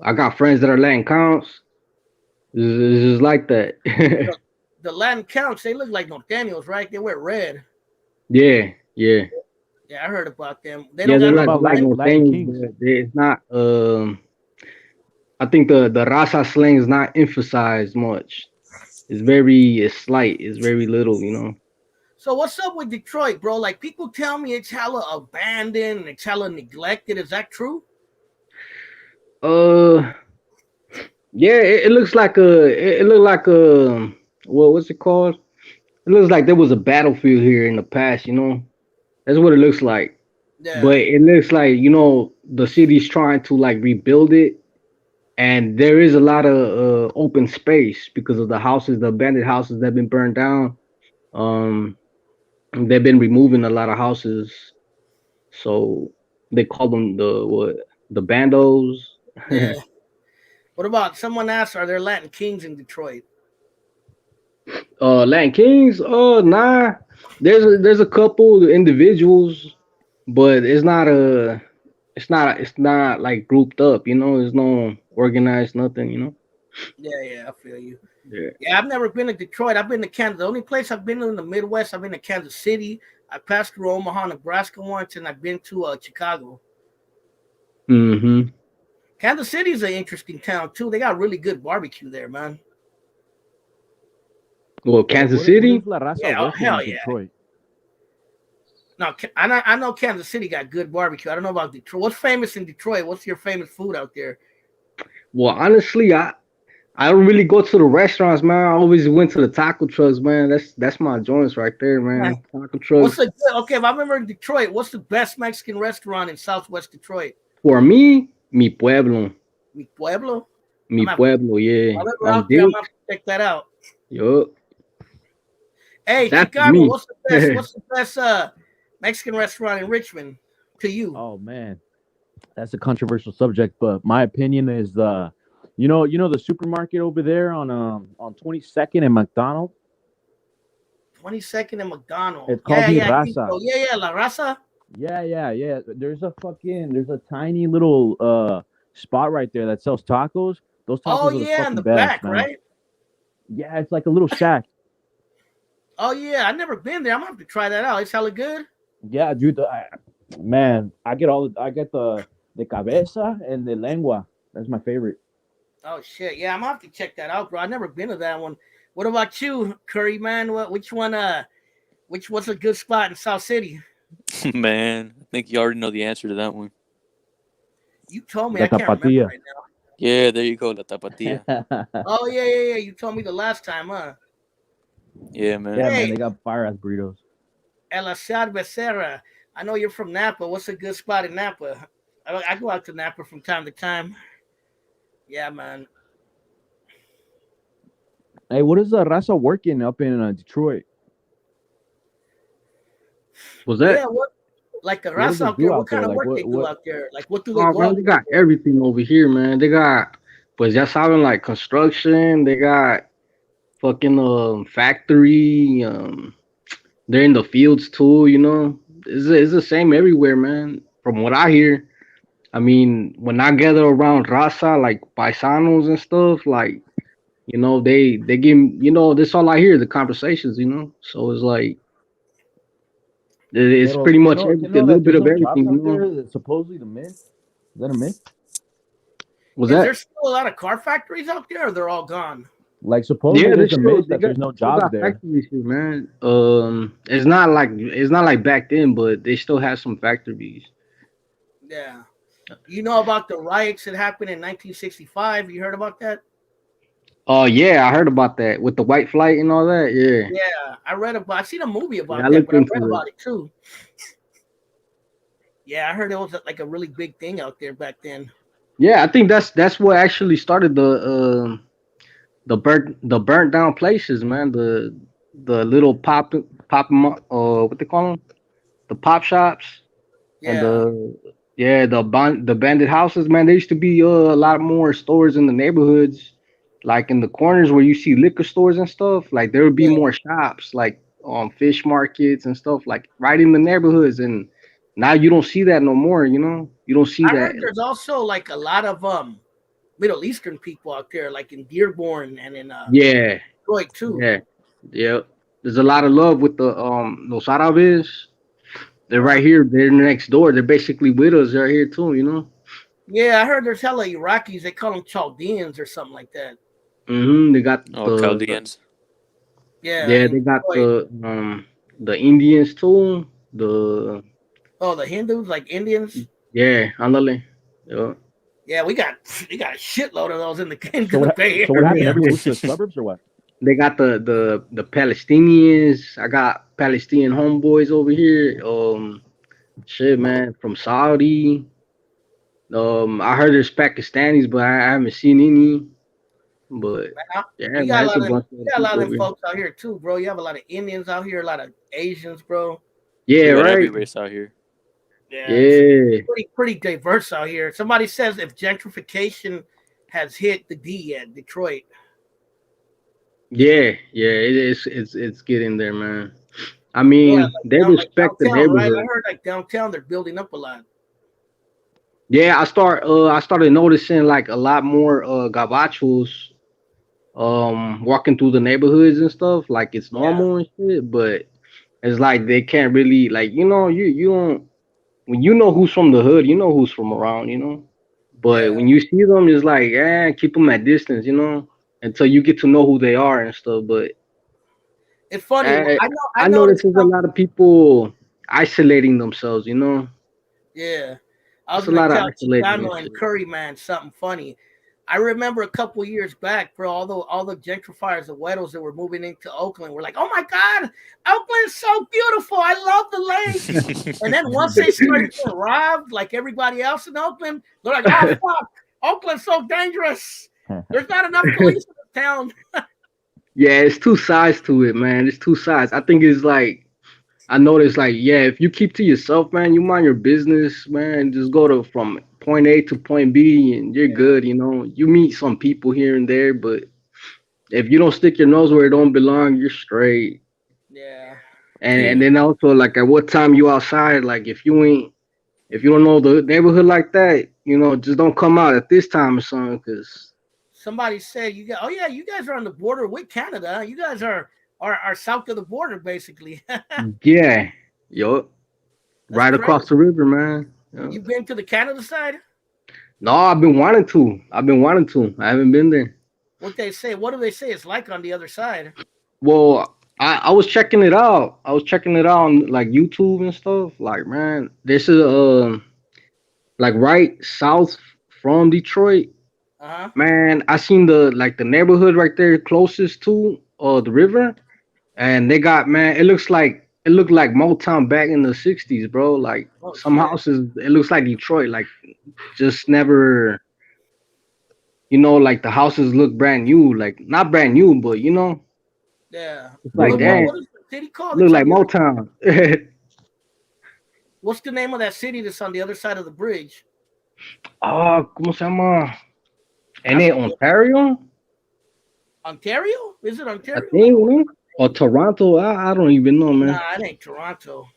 I got friends that are Latin counts. It's just like that. The Latin counts, they look like norteños, right? They wear red. Yeah, yeah. Yeah, I heard about them. They Yeah, don't they're got What no like about like like accent. Latin norteños, Kings? but it's not. I think the raza slang is not emphasized much. It's slight. It's very little, you know. So what's up with Detroit, bro? Like people tell me it's hella abandoned and it's hella neglected. Is that true? Uh, yeah. It looks like it looked like a what's it called? It looks like there was a battlefield here in the past. You know, that's what it looks like. Yeah. But it looks like the city's trying to like rebuild it, and there is a lot of open space because of the abandoned houses that have been burned down. Um, they've been removing a lot of houses, so they call them the bandos. Yeah. What about someone asked, are there Latin kings in Detroit? Latin Kings, nah. There's a couple individuals, but it's not like grouped up. There's no organized nothing. Yeah, I feel you. Yeah. Yeah, I've never been to Detroit. I've been to Kansas. The only place I've been in the Midwest, I've been to Kansas City. I passed through Omaha, Nebraska once, and I've been to Chicago. Mm-hmm. Kansas City is an interesting town too. They got really good barbecue there, man. Well, Kansas What City. is La Raza Yeah, working hell in yeah. Detroit? No, I know Kansas City got good barbecue. I don't know about Detroit. What's famous in Detroit? What's your famous food out there? Well, honestly, I don't really go to the restaurants, man. I always went to the taco trucks, man. That's my joints right there, man. Taco What's trucks. the okay? If I remember in Detroit, what's the best Mexican restaurant in Southwest Detroit? For me, mi pueblo, Mi Pueblo. mi I'm pueblo, yeah. I'm On out there. I'm Dick, gonna have to check that out. yup. Hey, That's Chicago, me. what's the best? What's the best Mexican restaurant in Richmond to you? Oh man, that's a controversial subject, but my opinion is the supermarket over there on 22nd and McDonald. 22nd and McDonald. It's called Mi I think Raza. so. Yeah, La Raza. Yeah. There's a tiny little spot right there that sells tacos. Those tacos Oh are the yeah, in fucking the best, back, man. right? Yeah, it's like a little shack. Oh yeah, I've never been there. I'm gonna have to try that out. It's hella good. Yeah, dude. I get the cabeza and the lengua. That's my favorite. Oh shit, yeah, I'm gonna have to check that out, bro. I've never been to that one. What about you, Curry man? Which one? What's a good spot in South City? Man, I think you already know the answer to that one. You told me. La I can't remember Tapatía. right now. Yeah, there you go, La Tapatía. Oh yeah. You told me the last time, huh? Yeah, man. Yeah, Hey. man, they got fire ass burritos. El Asad Becerra. I know you're from Napa. What's a good spot in Napa? I go out to Napa from time to time. Yeah, man. Hey, what is the raza working up in Detroit? Was that? Yeah, what like the What does Raza it out do there? out What kind there? of Like, work they do what- out there? Like what do they Oh, go man, out they there got for? everything over here, man. They got, pues ya saben, like construction. They got fucking factory. They're in the fields too. It's the same everywhere, man. From what I hear, I mean, when I gather around raza like paisanos and stuff, like they give this all I hear the conversations. So it's like it's Pero pretty much you everything, know a little that bit there's of no jobs everything. out there. That's supposedly the myth. Is that a myth? Was Is that? there still a lot of car factories out there or they're all gone? Like supposedly Yeah, there's a myth that there's no still jobs got there. factories here, man. It's not like back then, but they still have some factories. Yeah. You know about the riots that happened in 1965? You heard about that? Oh yeah, I heard about that with the white flight and all that. Yeah, Yeah, I seen a movie about yeah, I that, looked but I read into it. about it too. Yeah, I heard it was like a really big thing out there back then. Yeah, I think that's what actually started the burnt down places, man. The little what they call them, the pop shops and Yeah. the bandit houses, man. There used to be a lot more stores in the neighborhoods, like in the corners where you see liquor stores and stuff. Like there would be Yeah. more shops, like fish markets and stuff, like right in the neighborhoods. And now you don't see that no more. You don't see I that. heard there's also like a lot of Middle Eastern people out there, like in Dearborn and in Yeah, Detroit too. yeah. There's a lot of love with the Los Árabes. They're Uh, right here. They're next door. They're basically with us. They're here too. You know. yeah, I heard there's hella Iraqis. They call them Chaldeans or something like that. They got Oh, Chaldeans. Yeah, yeah, in they got Detroit. the Indians too. The Oh, the Hindus, like Indians. yeah, ándale. Yeah. Yeah, we got a shitload of those in the So what? Bay So what happened? Area. Everyone moved to the suburbs or what? They got the Palestinians. I got Palestinian homeboys over here. Shit, man, from Saudi. I heard there's Pakistanis, but I haven't seen any. But yeah, We got man, a it's lot a of bunch we of got a lot people of over them here. folks out here too, bro. You have a lot of Indians out here, a lot of Asians, bro. Yeah, We got every right. race out here. Yeah, it's Yeah, pretty diverse out here. Somebody says if gentrification has hit the D at Detroit. yeah. It's getting there, man. I Yeah, mean, they like respect the downtown, right? I neighborhood. heard like downtown they're building up a lot. Yeah, I started noticing like a lot more gabachos walking through the neighborhoods and stuff. Like it's Yeah, normal and shit, but it's like they can't really like you don't when you know who's from the hood, you know who's from around, you know. But yeah. when you see them, it's like keep them at distance, you know, until you get to know who they are and stuff. But It's funny. I I I noticed notice there's a lot of people isolating themselves, you know. Yeah. I was It's a gonna lot of tell isolating and Chicano and shit. Curry Man something funny. I remember a couple years back, bro, all the gentrifiers, the widows that were moving into Oakland were like, "Oh my God, Oakland's so beautiful. I love the lake." And then once they started getting robbed, like everybody else in Oakland, they're like, "Oh fuck, Oakland's so dangerous. There's not enough police in the town." Yeah, it's two sides to it, man. It's two sides. I think it's like I noticed, like, yeah, if you keep to yourself, man, you mind your business, man. Just go to from point A to point B, and you're Yeah, good. You know, you meet some people here and there, but if you don't stick your nose where it don't belong, you're straight. yeah. And then also, like, at what time you outside? Like, if you don't know the neighborhood like that, you know, just don't come out at this time or something, cause Somebody said you got. Oh yeah, you guys are on the border with Canada. Huh? You guys are south of the border, basically. yeah, yo, That's right crazy. across the river, man. Yeah. You've been to the Canada side? No, I've been wanting to. I've been wanting to. I haven't been there. What they say? What do they say it's like on the other side? Well, I was checking it out. I was checking it out on like YouTube and stuff. Like, man, this is like right south from Detroit. Uh huh. Man, I seen the neighborhood right there closest to the river, and they got man. It looked like Motown back in the '60s, bro. Like Oh some shit. houses, it looks like Detroit. Like just never, you know, like the houses look brand new. Like not brand new, but you know, Yeah. it's They like look nice. damn, What is the city called? look It's like on the other, Motown. what's the name of that city that's on the other side of the bridge? Ah, ¿cómo se llama? I En forget. Ontario, Ontario? Is it I Ontario? think, you know? Or Toronto. I don't even know, man. Nah, it ain't Toronto.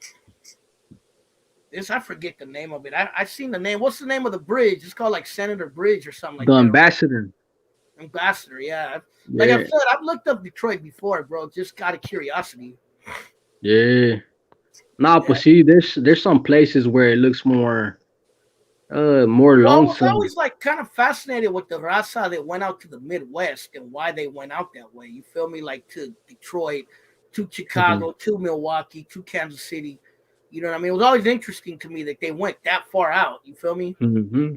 I forget the name of it. I seen the name. What's the name of the bridge? It's called like Senator Bridge or something like The that. ambassador. Ambassador, yeah. Like Yeah, I've said, I've looked up Detroit before, bro, just out of curiosity. yeah. Nah, Yeah. but see, there's some places where it looks more more Well, I was lonesome. always like kind of fascinated with the raza that went out to the Midwest and why they went out that way. You feel me? Like to Detroit, to Chicago, to Milwaukee, to Kansas City. You know what I mean? It was always interesting to me that they went that far out. You feel me? Hmm.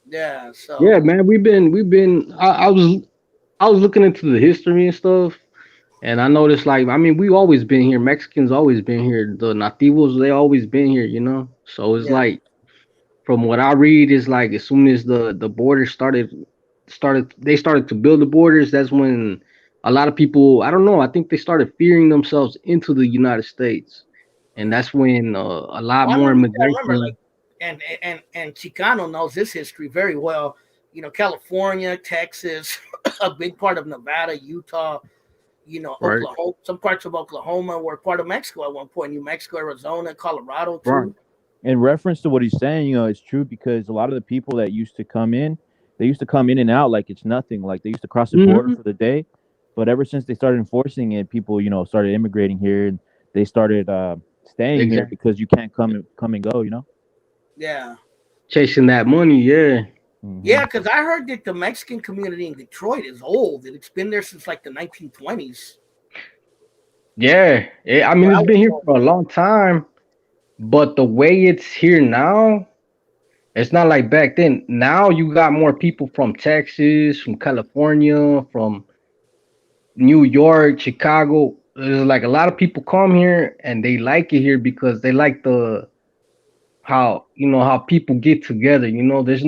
Yeah. So Yeah, man, we've been. I was looking into the history and stuff, and I noticed like I mean we always been here. Mexicans always been here. The nativos they always been here. You know, so it's yeah, like from what I read is like as soon as the border started to build the borders. That's when a lot of people I don't know. I think they started fearing themselves into the United States, and that's when a lot well, more I remember like immigration. and Chicano knows this history very well. You know, California, Texas, a big part of Nevada, Utah. You know, Right, Oklahoma. Some parts of Oklahoma were part of Mexico at one point. New Mexico, Arizona, Colorado right. too. In reference to what he's saying, it's true because a lot of the people that used to come in, They used to come in and out like it's nothing. Like they used to cross the Mhm. border for the day, but ever since they started enforcing it, people started immigrating here and they started staying here Exactly. because you can't come and go. Yeah. Chasing that money, yeah. Hmm. Yeah, because I heard that the Mexican community in Detroit is old and it's been there since like the 1920s. Yeah. I mean, Where I it's been was here born. for a long time, but the way it's here now, it's not like back then. Now you got more people from Texas, from California, from New York, Chicago. There's like a lot of people come here and they like it here because they like the how how people get together. There's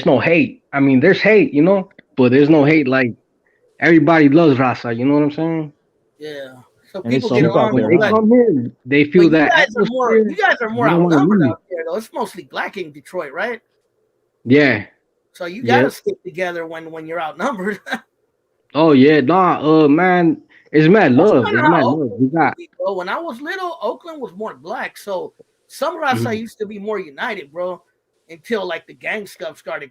no hate. I mean, there's hate, but there's no hate. Like everybody loves Raza. You know what I'm saying? Yeah. So And it's people So get cheap out along. when there, they huh? But come here, they feel you that guys are more atmosphere. They don't want to outnumbered leave. out there though. It's mostly black in Detroit, right? Yeah. So you Yeah. gotta stick together when you're outnumbered. Oh yeah. Nah. Man, it's mad That's love. kind of It's how mad love. Oakland We used to got. be, bro. When I was little, Oakland was more black. So some Raza Mhm. used to be more united, bro, until like the gang stuff started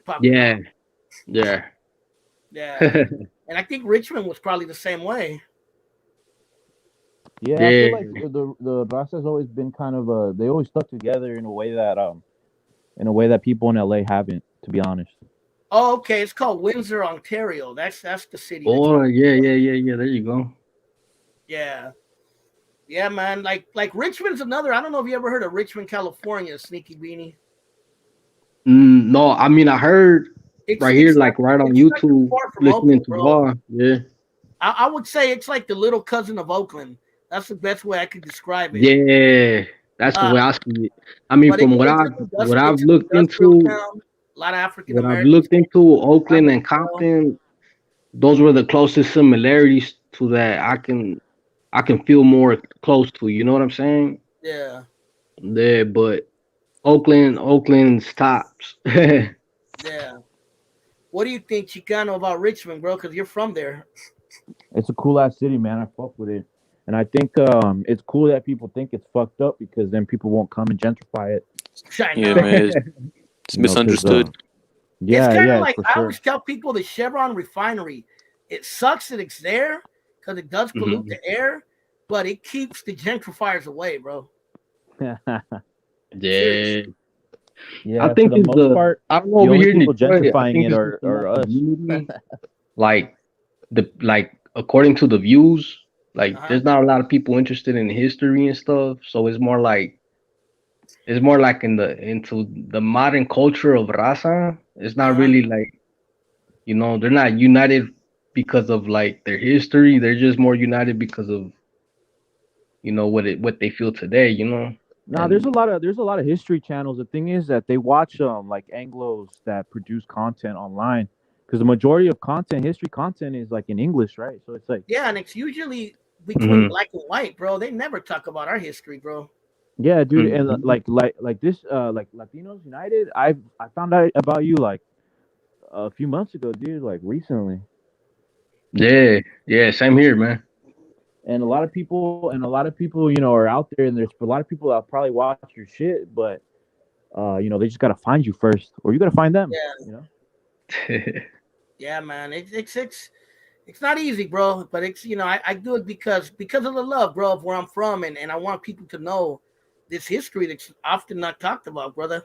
popping Yeah. off. Yeah. Yeah. And I think Richmond was probably the same way. Yeah, I feel like Yeah. the Raza's always been kind of they always stuck together in a way that people in LA haven't, to be honest. Oh, okay. It's called Windsor, Ontario. That's the city that you're Oh talking yeah. about. Yeah. Yeah. Yeah. There you go. Yeah. Yeah, man. Like Richmond's another. I don't know if you ever heard of Richmond, California, Sneaky Beanie. No, I mean I heard right here, like right on It's not too YouTube, far from listening Oakland, to bro. Raw. Yeah. I would say it's like the little cousin of Oakland. That's the best way I could describe it. Yeah. That's the Uh, way I see it. I mean, but from what I've it's an looked industrial into, town. A lot of African what I've Americans. looked into, Oakland Farmers, and bro. Compton, those were the closest similarities to that I can feel more close to. You know what I'm saying? Yeah, Yeah, but Oakland's tops. yeah. What do you think, Chicano, about Richmond, bro? Because you're from there. It's a cool ass city, man. I fuck with it, and I think it's cool that people think it's fucked up because then people won't come and gentrify it. I Yeah, know. man, it's Because misunderstood. It's yeah, kind of yeah, like for I sure. always tell people the Chevron refinery. It sucks that it's there because it does pollute Mhm. the air, but it keeps the gentrifiers away, bro. Yeah. Seriously. I Yeah, for think the it's most part, I don't know the over only here in people Detroit. I gentrifying think it it's just are a lot are of us. unity. Like according to the views, like Uh-huh. there's not a lot of people interested in history and stuff. So it's more like into the modern culture of raza. It's not Uh-huh. really like they're not united because of like their history. They're just more united because of what they feel today. Nah, there's And a lot of there's a lot of history channels. The thing is that they watch like Anglos that produce content online because the majority of content, history content, is like in English, right? So it's like, Yeah, and it's usually between Mhm, black and white, bro. They never talk about our history, bro. yeah, dude, and mhm. like this like Latinos United. I found out about you like a few months ago, dude, like recently. Yeah, yeah, same here, man. And a lot of people, are out there, and there's a lot of people that probably watch your shit, but they just gotta find you first, or you gotta find them. Yeah, yeah, man. It's not easy, bro. But it's I do it because of the love, bro, of where I'm from, and I want people to know this history that's often not talked about, brother.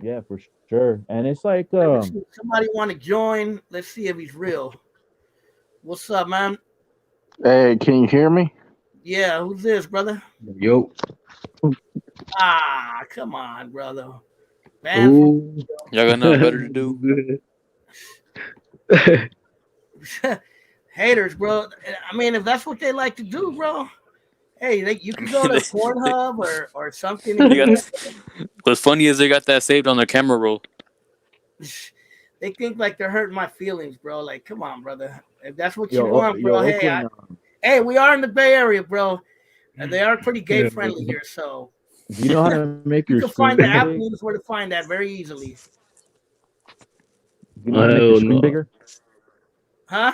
Yeah, for sure. And it's like, Let me see. Somebody want to join? Let's see if he's real. What's up, man? Hey, can you hear me? Yeah, who's this, brother? Yo, Ah, come on, brother. Man from ooh. Y'all got nothing better to do. haters, bro. I mean, if that's what they like to do, bro. Hey, you can go to Pornhub or something and They do got that. what's funny is they got that saved on their camera roll. They think like they're hurting my feelings, bro. Like, come on, brother. If that's what you yo, want, yo, bro. Hey, Oakland. hey, we are in the Bay Area, bro. And they are pretty gay friendly here, so Do you know how to make you your can find the screen app big? news where to find that very easily. Do you know how to make your Hell screen no. bigger? Huh?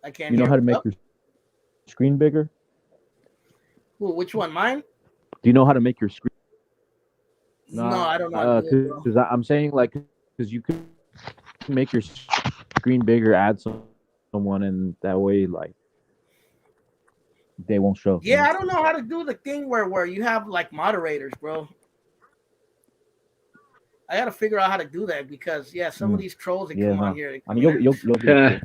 I can't You know hear. how to What's make up? your screen bigger? Who, which one? Mine? Do you know how to make your No, I don't know how to do it, bro. Because I'm saying like because you can make your screen bigger, add someone, and that way like they won't show. Yeah, I don't know how to do the thing where you have like moderators, bro. I gotta figure out how to do that because some of these trolls that come on here. I mean, you'll do it.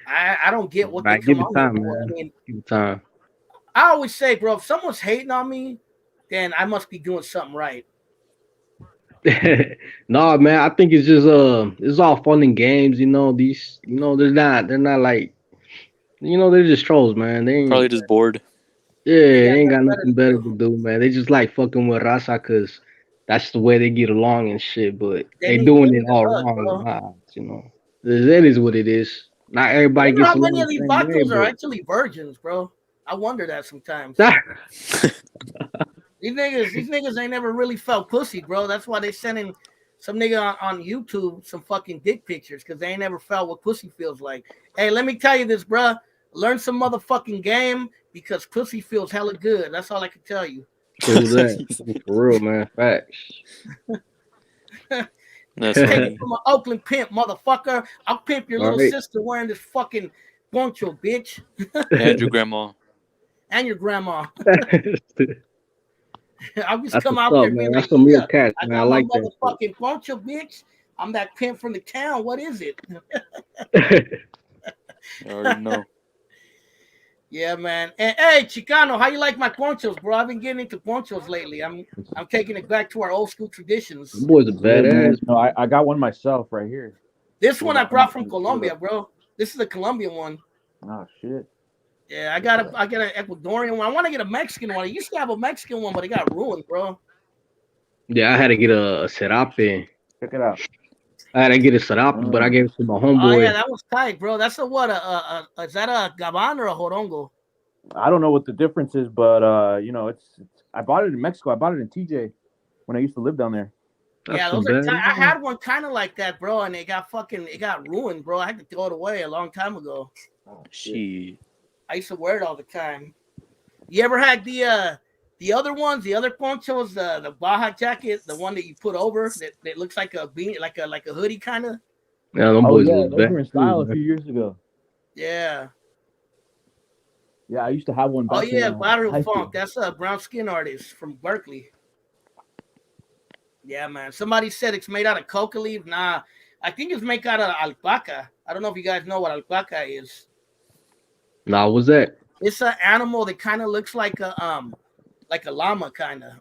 I don't get what they Right, come give it on time, here for. man. I mean, Give it time. I always say, bro, if someone's hating on me, then I must be doing something right. No, man, I think it's just it's all fun and games, these they're not like they're just trolls, man. They ain't Probably just bored. they ain't got nothing nothing better to do, man. They just like fucking with Raza cause that's the way they get along and shit, but they doing it all wrong. That is what it is. Not everybody I wonder gets how many along of these the same way, vatos are but actually virgins, bro. I wonder that sometimes. These niggas ain't never really felt pussy, bro. That's why they sending some nigga on YouTube some fucking dick pictures because they ain't never felt what pussy feels like. Hey, let me tell you this, bro. Learn some motherfucking game because pussy feels hella good. That's all I can tell you. Who's that? For real, man. Facts. That's Take funny. it from an Oakland pimp, motherfucker. I'll pimp your little Right. sister wearing this fucking poncho, bitch. And your grandma. And your grandma. I'll just That's come what's out up, there and be man. like, That's some real yeah, cats, I man. I got my like that. motherfucking poncho, bitch. I'm that pimp from the town. What is it? I already know. Yeah, man. And hey, Chicano, how you like my ponchos, bro? I've been getting into ponchos lately. I'm taking it back to our old school traditions. Them boys are Yeah, man. badass. No, I got one myself right here. This one I brought from Colombia, bro. This is the Colombian one. Oh shit. Yeah, I got an Ecuadorian one. I want to get a Mexican one. I used to have a Mexican one, but it got ruined, bro. Yeah, I had to get a serape. Check it out. I had to get a serape, but I gave it to my homeboy. Oh yeah, that was tight, bro. That's a what? Is that a gaban or a jorongo? I don't know what the difference is, but it's I bought it in Mexico. I bought it in TJ when I used to live down there. That's Yeah, some those are tight. I badass. had one kind of like that, bro, and it got ruined, bro. I had to throw it away a long time ago. Oh, She. I used to wear it all the time. You ever had the other ones, the other ponchos, the Baja jacket, the one that you put over that looks like a beanie, like a hoodie kind of? Yeah, them Oh boys yeah, was those were in bad style too, a few years ago. Yeah. Yeah, I used to have one. Oh Back yeah, in, Barrio high school. Funk. That's a brown skin artist from Berkeley. Yeah, man. Somebody said it's made out of coca leaf. Nah, I think it's made out of alpaca. I don't know if you guys know what alpaca is. Nah, what's that? It's an animal that kind of looks like a llama, kind of.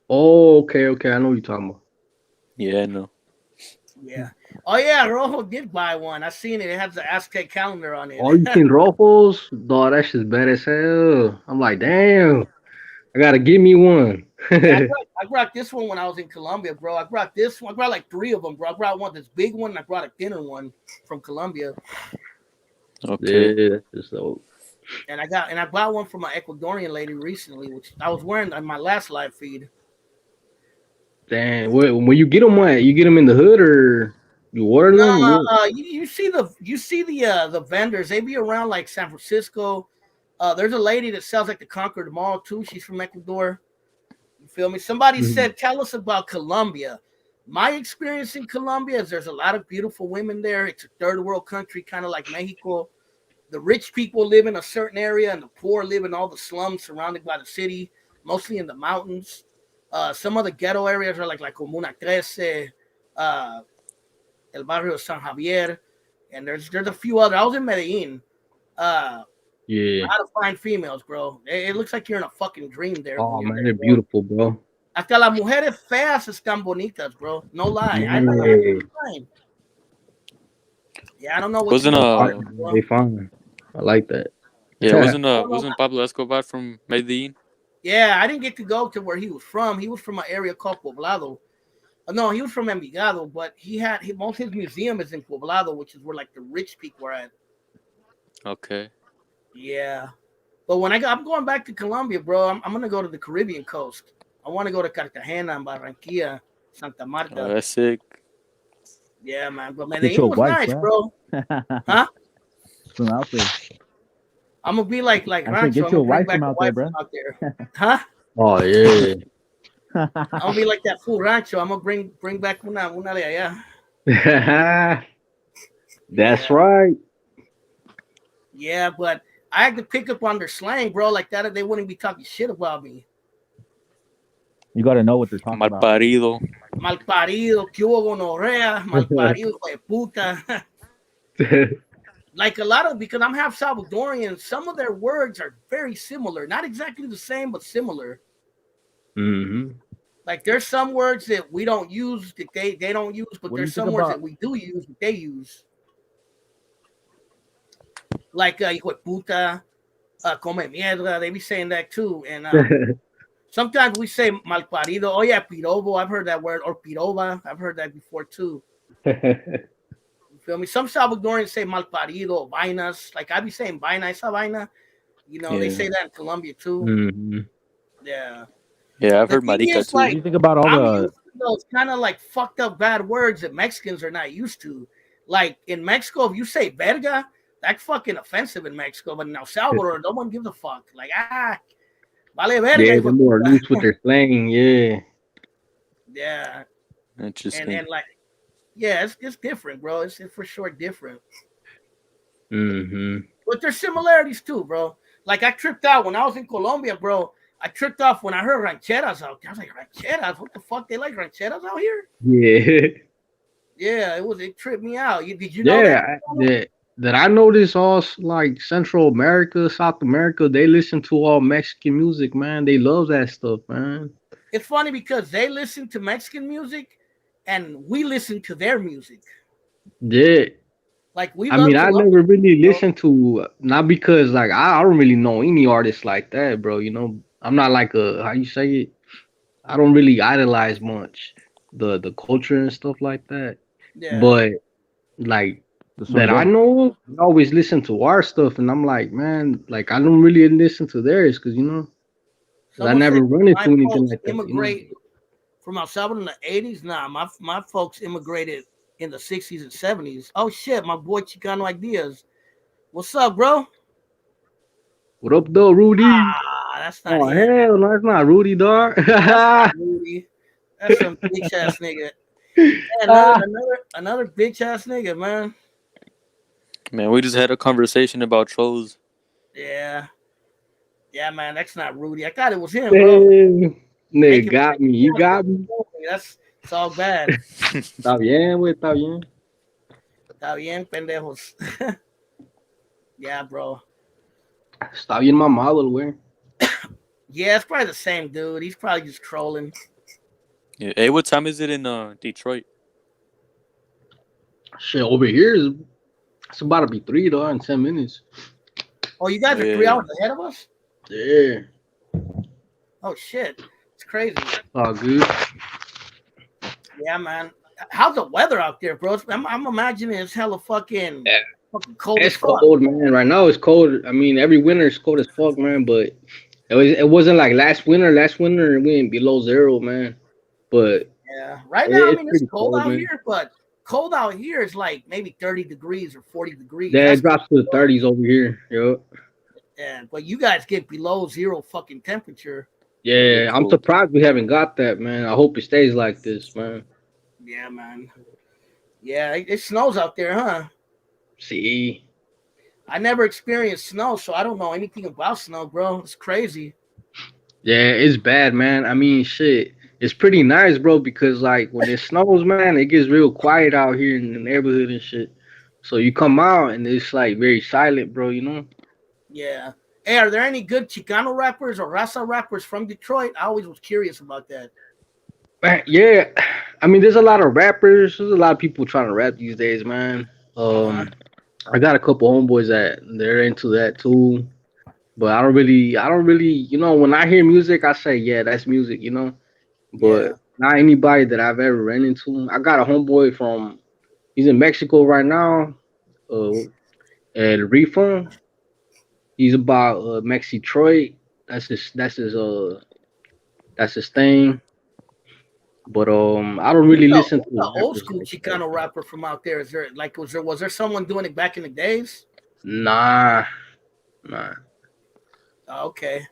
Oh, okay. I know what you're talking about. Yeah, I know. Yeah. Oh yeah, Rojo did buy one. I seen it. It has the Aztec calendar on it. Oh, you seen Rofos? Dog, that shit's bad as hell. I'm like, damn. I gotta give me one. I brought this one when I was in Colombia, bro. I brought this one. I brought like 3 of them, bro. I brought one this big one, and I brought a thinner one from Colombia. Okay. Yeah, that's just so. And I bought one from my Ecuadorian lady recently, which I was wearing on my last live feed. Damn, when you get them, what? You get them in the hood or you order them? No, you see the vendors. They be around like San Francisco. There's a lady that sells like the Concord Mall too. She's from Ecuador. You feel me? Somebody said, tell us about Colombia. My experience in Colombia is there's a lot of beautiful women there. It's a third world country, kind of like Mexico. The rich people live in a certain area, and the poor live in all the slums surrounded by the city, mostly in the mountains. Some of the ghetto areas are like La Comuna 13, El Barrio San Javier, and there's a few other. I was in Medellin. Yeah. How to find females, bro. It looks like you're in a fucking dream there. Oh man, they're beautiful, bro. Hasta las mujeres feas están bonitas, bro. No lie. Yeah, I don't know what they fine. I like that. Yeah, wasn't Pablo Escobar from Medellin? Yeah, I didn't get to go to where he was from. He was from an area called Poblado. No, he was from Envigado, but most of his museum is in Poblado, which is where like the rich people are at. Okay. Yeah, but when I'm going back to Colombia, bro, I'm gonna go to the Caribbean coast. I want to go to Cartagena and Barranquilla, Santa Marta. Oh, that's sick. Yeah, man. But Medellin was nice, bro. Huh? From out there. I'm gonna be like I said, Rancho. get your wife from out there, bro. Huh? Oh yeah. I'm gonna be like that fool Rancho. I'm gonna bring back una de allá. That's Yeah. right. Yeah, but I had to pick up on their slang, bro. Like that, they wouldn't be talking shit about me. You got to know what they're talking about. Malparido. Malparido, que hubo gonorrea, malparido, hijo de puta. Like a lot of, because I'm half Salvadorian, some of their words are very similar. Not exactly the same, but similar. Mm-hmm. Like there's some words that we don't use that they don't use, but What do you there's think some words about- that we do use that they use. Like hijo de puta, come mierda, they be saying that too. And sometimes we say malparido. Oh yeah, pirobo. I've heard that word. Or piroba. I've heard that before too. You feel me? Some Salvadorians say malparido, vainas. Like I be saying vaina, esa vaina. You know, they Yeah. say that in Colombia too. Mm-hmm. Yeah. Yeah, I've The heard thing marica is, too. What like, do you think about all I'm the? used to those kind of like fucked up bad words that Mexicans are not used to. Like in Mexico, if you say verga, that's fucking offensive in Mexico. But in El Salvador, no one gives a fuck. Like, vale verga. Yeah, hijo they're de more puta. loose with their slang. Yeah. Yeah. Interesting. And like, yeah, it's different, bro. It's for sure different. Mm-hmm. But there's similarities too, bro. Like I tripped out when I was in Colombia, bro. I tripped off when I heard rancheras out there. I was like, rancheras? What the fuck? They like rancheras out here? Yeah. Yeah, it tripped me out. Did you know Yeah. That I noticed all like Central America, South America, they listen to all Mexican music, man. They love that stuff, man. It's funny because they listen to Mexican music and we listen to their music. Yeah. Like we I love mean, I Colombia, never really bro. listened to not because like I don't really know any artists like that, bro. You know, I'm not like a how you say it. I don't really idolize much the culture and stuff like that. Yeah. But like the that I sonido? know, I always listen to our stuff, and I'm like, man, like I don't really listen to theirs because you know, 'cause I Someone never said run into my anything folks like that. You know? immigrate from El Salvador in the 80s. Nah, my folks immigrated in the 60s and 70s. Oh shit, my boy Chicano Ideas. What's up, bro? What up, though, Rudy? That's not Oh him. hell, no, that's not Rudy, dog. That's not Rudy. That's some bitch ass nigga. Yeah, another bitch ass nigga, man. Man, we just had a conversation about trolls. Yeah. Yeah, man, that's not Rudy. I thought it was him, bro. Nigga got me. You got me. It's all bad. Está bien, güey, está bien. Está bien, pendejos. Yeah, bro. Está bien mamado, güey. Yeah, it's probably the same dude. He's probably just trolling. Yeah. Hey, what time is it in Detroit? Shit, over here is it's about to be 3 though in 10 minutes. Oh, you guys are 3 Yeah. hours ahead of us? Yeah. Oh shit. It's crazy. All good. Yeah, man. How's the weather out there, bro? I'm imagining it's hella fucking cold It's as fuck. cold, man. Right now it's cold. I mean, every winter it's cold as fuck, man. But it wasn't like last winter. Last winter it went below 0, man. But Yeah. Right now, I it's mean, it's pretty cold cold, out man. here, but cold out here is like maybe 30 degrees or 40 degrees. yeah, That's it drops to the 30s over here. Yo. yeah, but you guys get below 0 fucking temperature. Yeah, I'm Cool. surprised we haven't got that, man. I hope it stays like this, man. Yeah, man. Yeah, it snows out there, huh? See. I never experienced snow, so I don't know anything about snow, bro. It's crazy. Yeah, it's bad, man. I mean, shit. It's pretty nice, bro, because like when it snows, man, it gets real quiet out here in the neighborhood and shit. So you come out and it's like very silent, bro, you know? Yeah. Hey, are there any good Chicano rappers or Raza rappers from Detroit? I always was curious about that. Man, yeah. I mean, there's a lot of rappers. There's a lot of people trying to rap these days, man. I got a couple homeboys that they're into that too. But I don't really, you know, when I hear music, I say, yeah, that's music, you know? But Yeah. not anybody that I've ever ran into. I got a homeboy he's in Mexico right now. El Refund. He's about Mex Detroit. That's his thing. But I don't really listen to the old rappers school like Chicano that. rapper from out there. Is there like was there someone doing it back in the days? Nah. Oh, okay.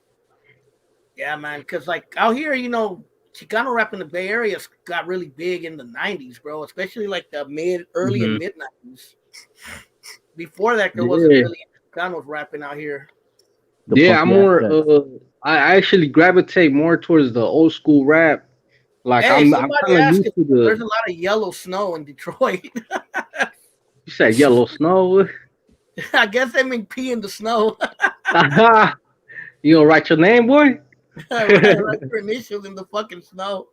Yeah, man. Because like out here, you know, Chicano rap in the Bay Area got really big in the 90s, bro, especially like the early and mid 90s. Before that, there wasn't really Chicanos rapping out here. Yeah, I'm more. I actually gravitate more towards the old school rap. Like I'm kind of used to the. There's a lot of yellow snow in Detroit. You said yellow snow. I guess they mean pee in the snow. You gonna write your name, boy? Write your initials in the fucking snow.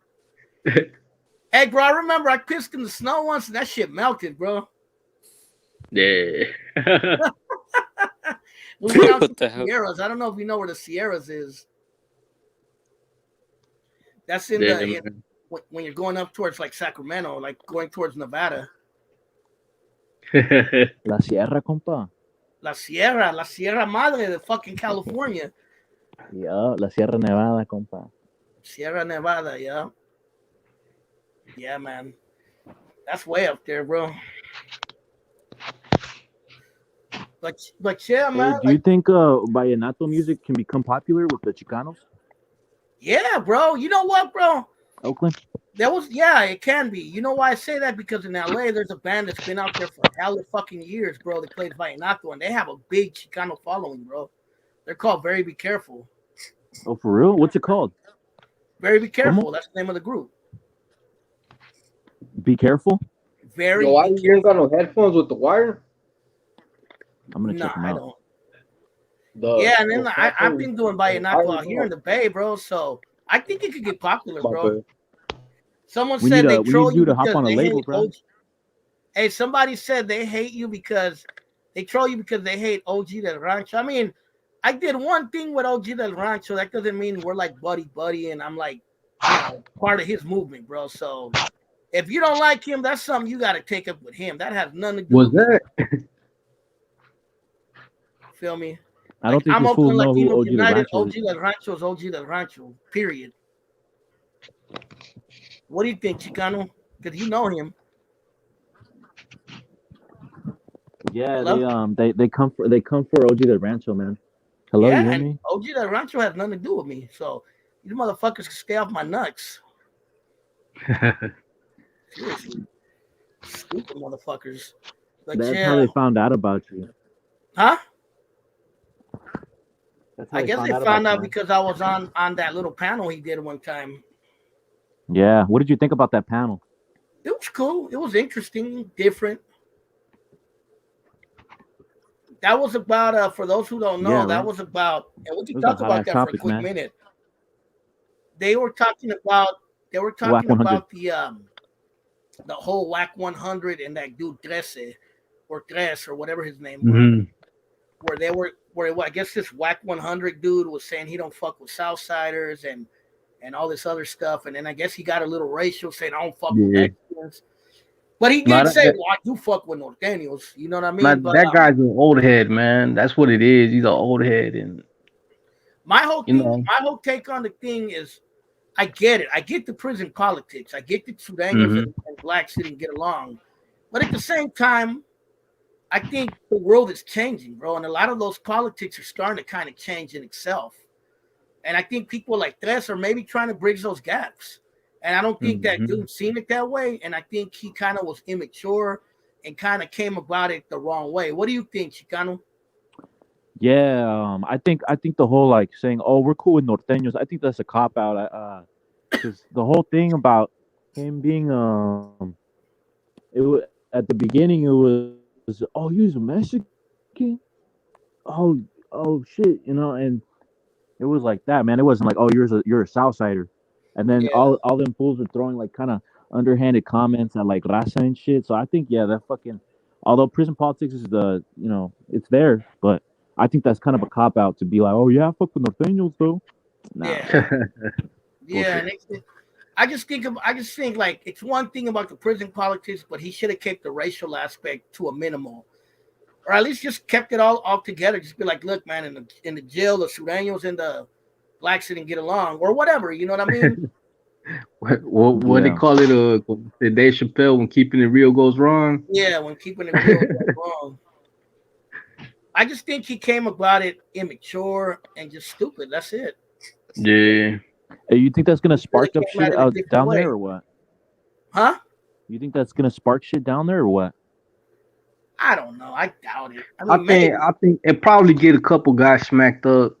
Hey, bro, I remember I pissed in the snow once and that shit melted, bro. Yeah. We went out to the Sierras. I don't know if you know where the Sierras is. That's in when you're going up towards like Sacramento, like going towards Nevada. La Sierra, compa. La Sierra Madre de fucking California. Yeah, La Sierra Nevada, compa. Sierra Nevada, yeah. Yeah, man. That's way up there, bro. But yeah, man. Do you think vallenato music can become popular with the Chicanos? Yeah, bro. You know what, bro? Oakland? It can be. You know why I say that? Because in LA, there's a band that's been out there for hella fucking years, bro. They played vallenato, and they have a big Chicano following, bro. They're called Very Be Careful. Oh, for real? What's it called? Very Be Careful. That's the name of the group. Be Careful? Very. Why you ain't got no headphones with the wire? I'm gonna check them out. I don't. And then I've been doing vallenato out here in the Bay, bro. So I think it could get popular, bro. Someone said they troll you to hop on a label, bro. Hey, somebody said they hate you because they troll you because they hate OG Del Rancho. I mean, I did one thing with OG Del Rancho. That doesn't mean we're like buddy, and I'm like, part of his movement, bro. So if you don't like him, that's something you got to take up with him. That has nothing to do with that? Feel me? I don't think people know who OG Del Rancho is. OG Del Rancho is OG Del Rancho, period. What do you think, Chicano? Because you know him. Yeah, they come for OG Del Rancho, man. Hello, you hear me? OG Del Rancho has nothing to do with me, so you motherfuckers can stay off my nuts. Seriously. Stupid motherfuckers. But that's how they found out about you. Huh? I guess they found out because I was on that little panel he did one time. Yeah. What did you think about that panel? It was cool. It was interesting, different. That was about for those who don't know, that was about, and we can talk about that for a quick minute. They were talking about the whole WAC 100 and that dude Tres or whatever his name was. Where I guess this WAC 100 dude was saying he don't fuck with Southsiders and all this other stuff, and then I guess he got a little racial saying I don't fuck with Mexicans. But he did say, well, I do fuck with Norteños. You know what I mean? But, that guy's an old head, man. That's what it is. He's an old head. And my whole take on the thing is, I get it. I get the prison politics. I get the Sureños and blacks didn't get along. But at the same time, I think the world is changing, bro. And a lot of those politics are starting to kind of change in itself. And I think people like Tres are maybe trying to bridge those gaps. And I don't think that dude seen it that way. And I think he kind of was immature and kind of came about it the wrong way. What do you think, Chicano? Yeah, I think the whole like saying, "Oh, we're cool with Norteños," I think that's a cop out. Because the whole thing about him being it was, at the beginning it was, "Oh, he's a Mexican." Oh shit, and it was like that, man. It wasn't like, "Oh, you're a Southsider." And then all them fools are throwing like kind of underhanded comments at like raza and shit. So I think that fucking, although prison politics is it's there, but I think that's kind of a cop out to be like, oh yeah, fuck with Norteños though. Nah. Yeah. And I just think like it's one thing about the prison politics, but he should have kept the racial aspect to a minimal, or at least just kept it all together. Just be like, look, man, in the jail, the Sureños and the blacks didn't get along, or whatever. You know what I mean? what they call it? The Dave Chappelle, when keeping it real goes wrong. Yeah, when keeping it real goes wrong. I just think he came about it immature and just stupid. That's it. Yeah. Hey, you think that's gonna Really spark up came at shit it a out different down way. there or what? Huh? You think that's gonna spark shit down there or what? I don't know. I doubt it. I I mean, think maybe. I think it probably get a couple guys smacked up,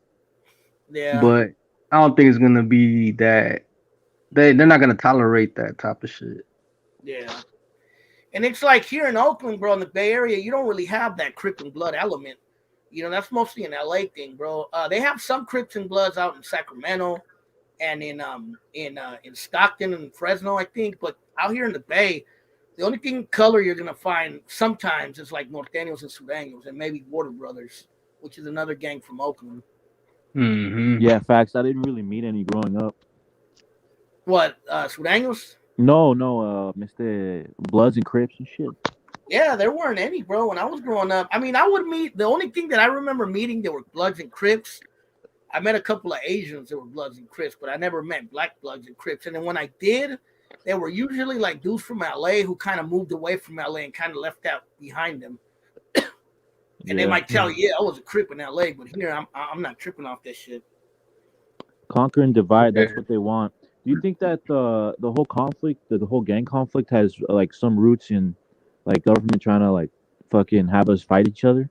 Yeah. but I don't think it's gonna be that. They're not gonna tolerate that type of shit. Yeah. And it's like here in Oakland, bro, in the Bay Area, you don't really have that Crip and Blood element. You know, that's mostly an LA thing, bro. They have some Crips and Bloods out in Sacramento and in Stockton and Fresno, I think. But out here in the Bay, the only thing color you're gonna find sometimes is like Norteños and Sureños and maybe Water Brothers, which is another gang from Oakland. Hmm. Yeah, facts. I didn't really meet any growing up. What, Sureños? No, no, Mr. Bloods and Crips and shit. Yeah, there weren't any, bro, when I was growing up. I mean, I would meet the only thing that I remember meeting that were Bloods and Crips. I met a couple of Asians that were Bloods and Crips, but I never met Black Bloods and Crips. And then when I did, they were usually like dudes from LA who kind of moved away from LA and kind of left that behind them. And they Yeah. might tell you, yeah, I was a Crip in LA, but here I'm not tripping off that shit. Conquer and divide. That's Yeah. what they want. Do you think that the whole conflict, the whole gang conflict, has like some roots in like government trying to like fucking have us fight each other?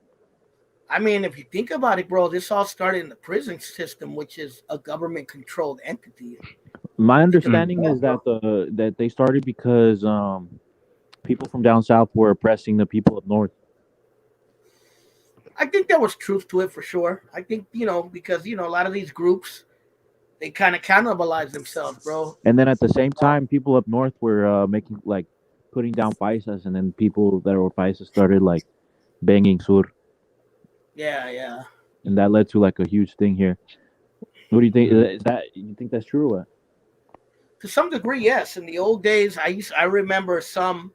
I mean, if you think about it, bro, this all started in the prison system, which is a government-controlled entity. My understanding is that that they started because people from down south were oppressing the people up north. I think there was truth to it for sure. I think, because, a lot of these groups, they kind of cannibalize themselves, bro. And then at the same time, people up north were making like putting down paisas, and then people that were paisas started like banging sur, Yeah, yeah. and that led to like a huge thing here. What do you think? Is that you think that's true or what? To some degree, yes. In the old days, I remember some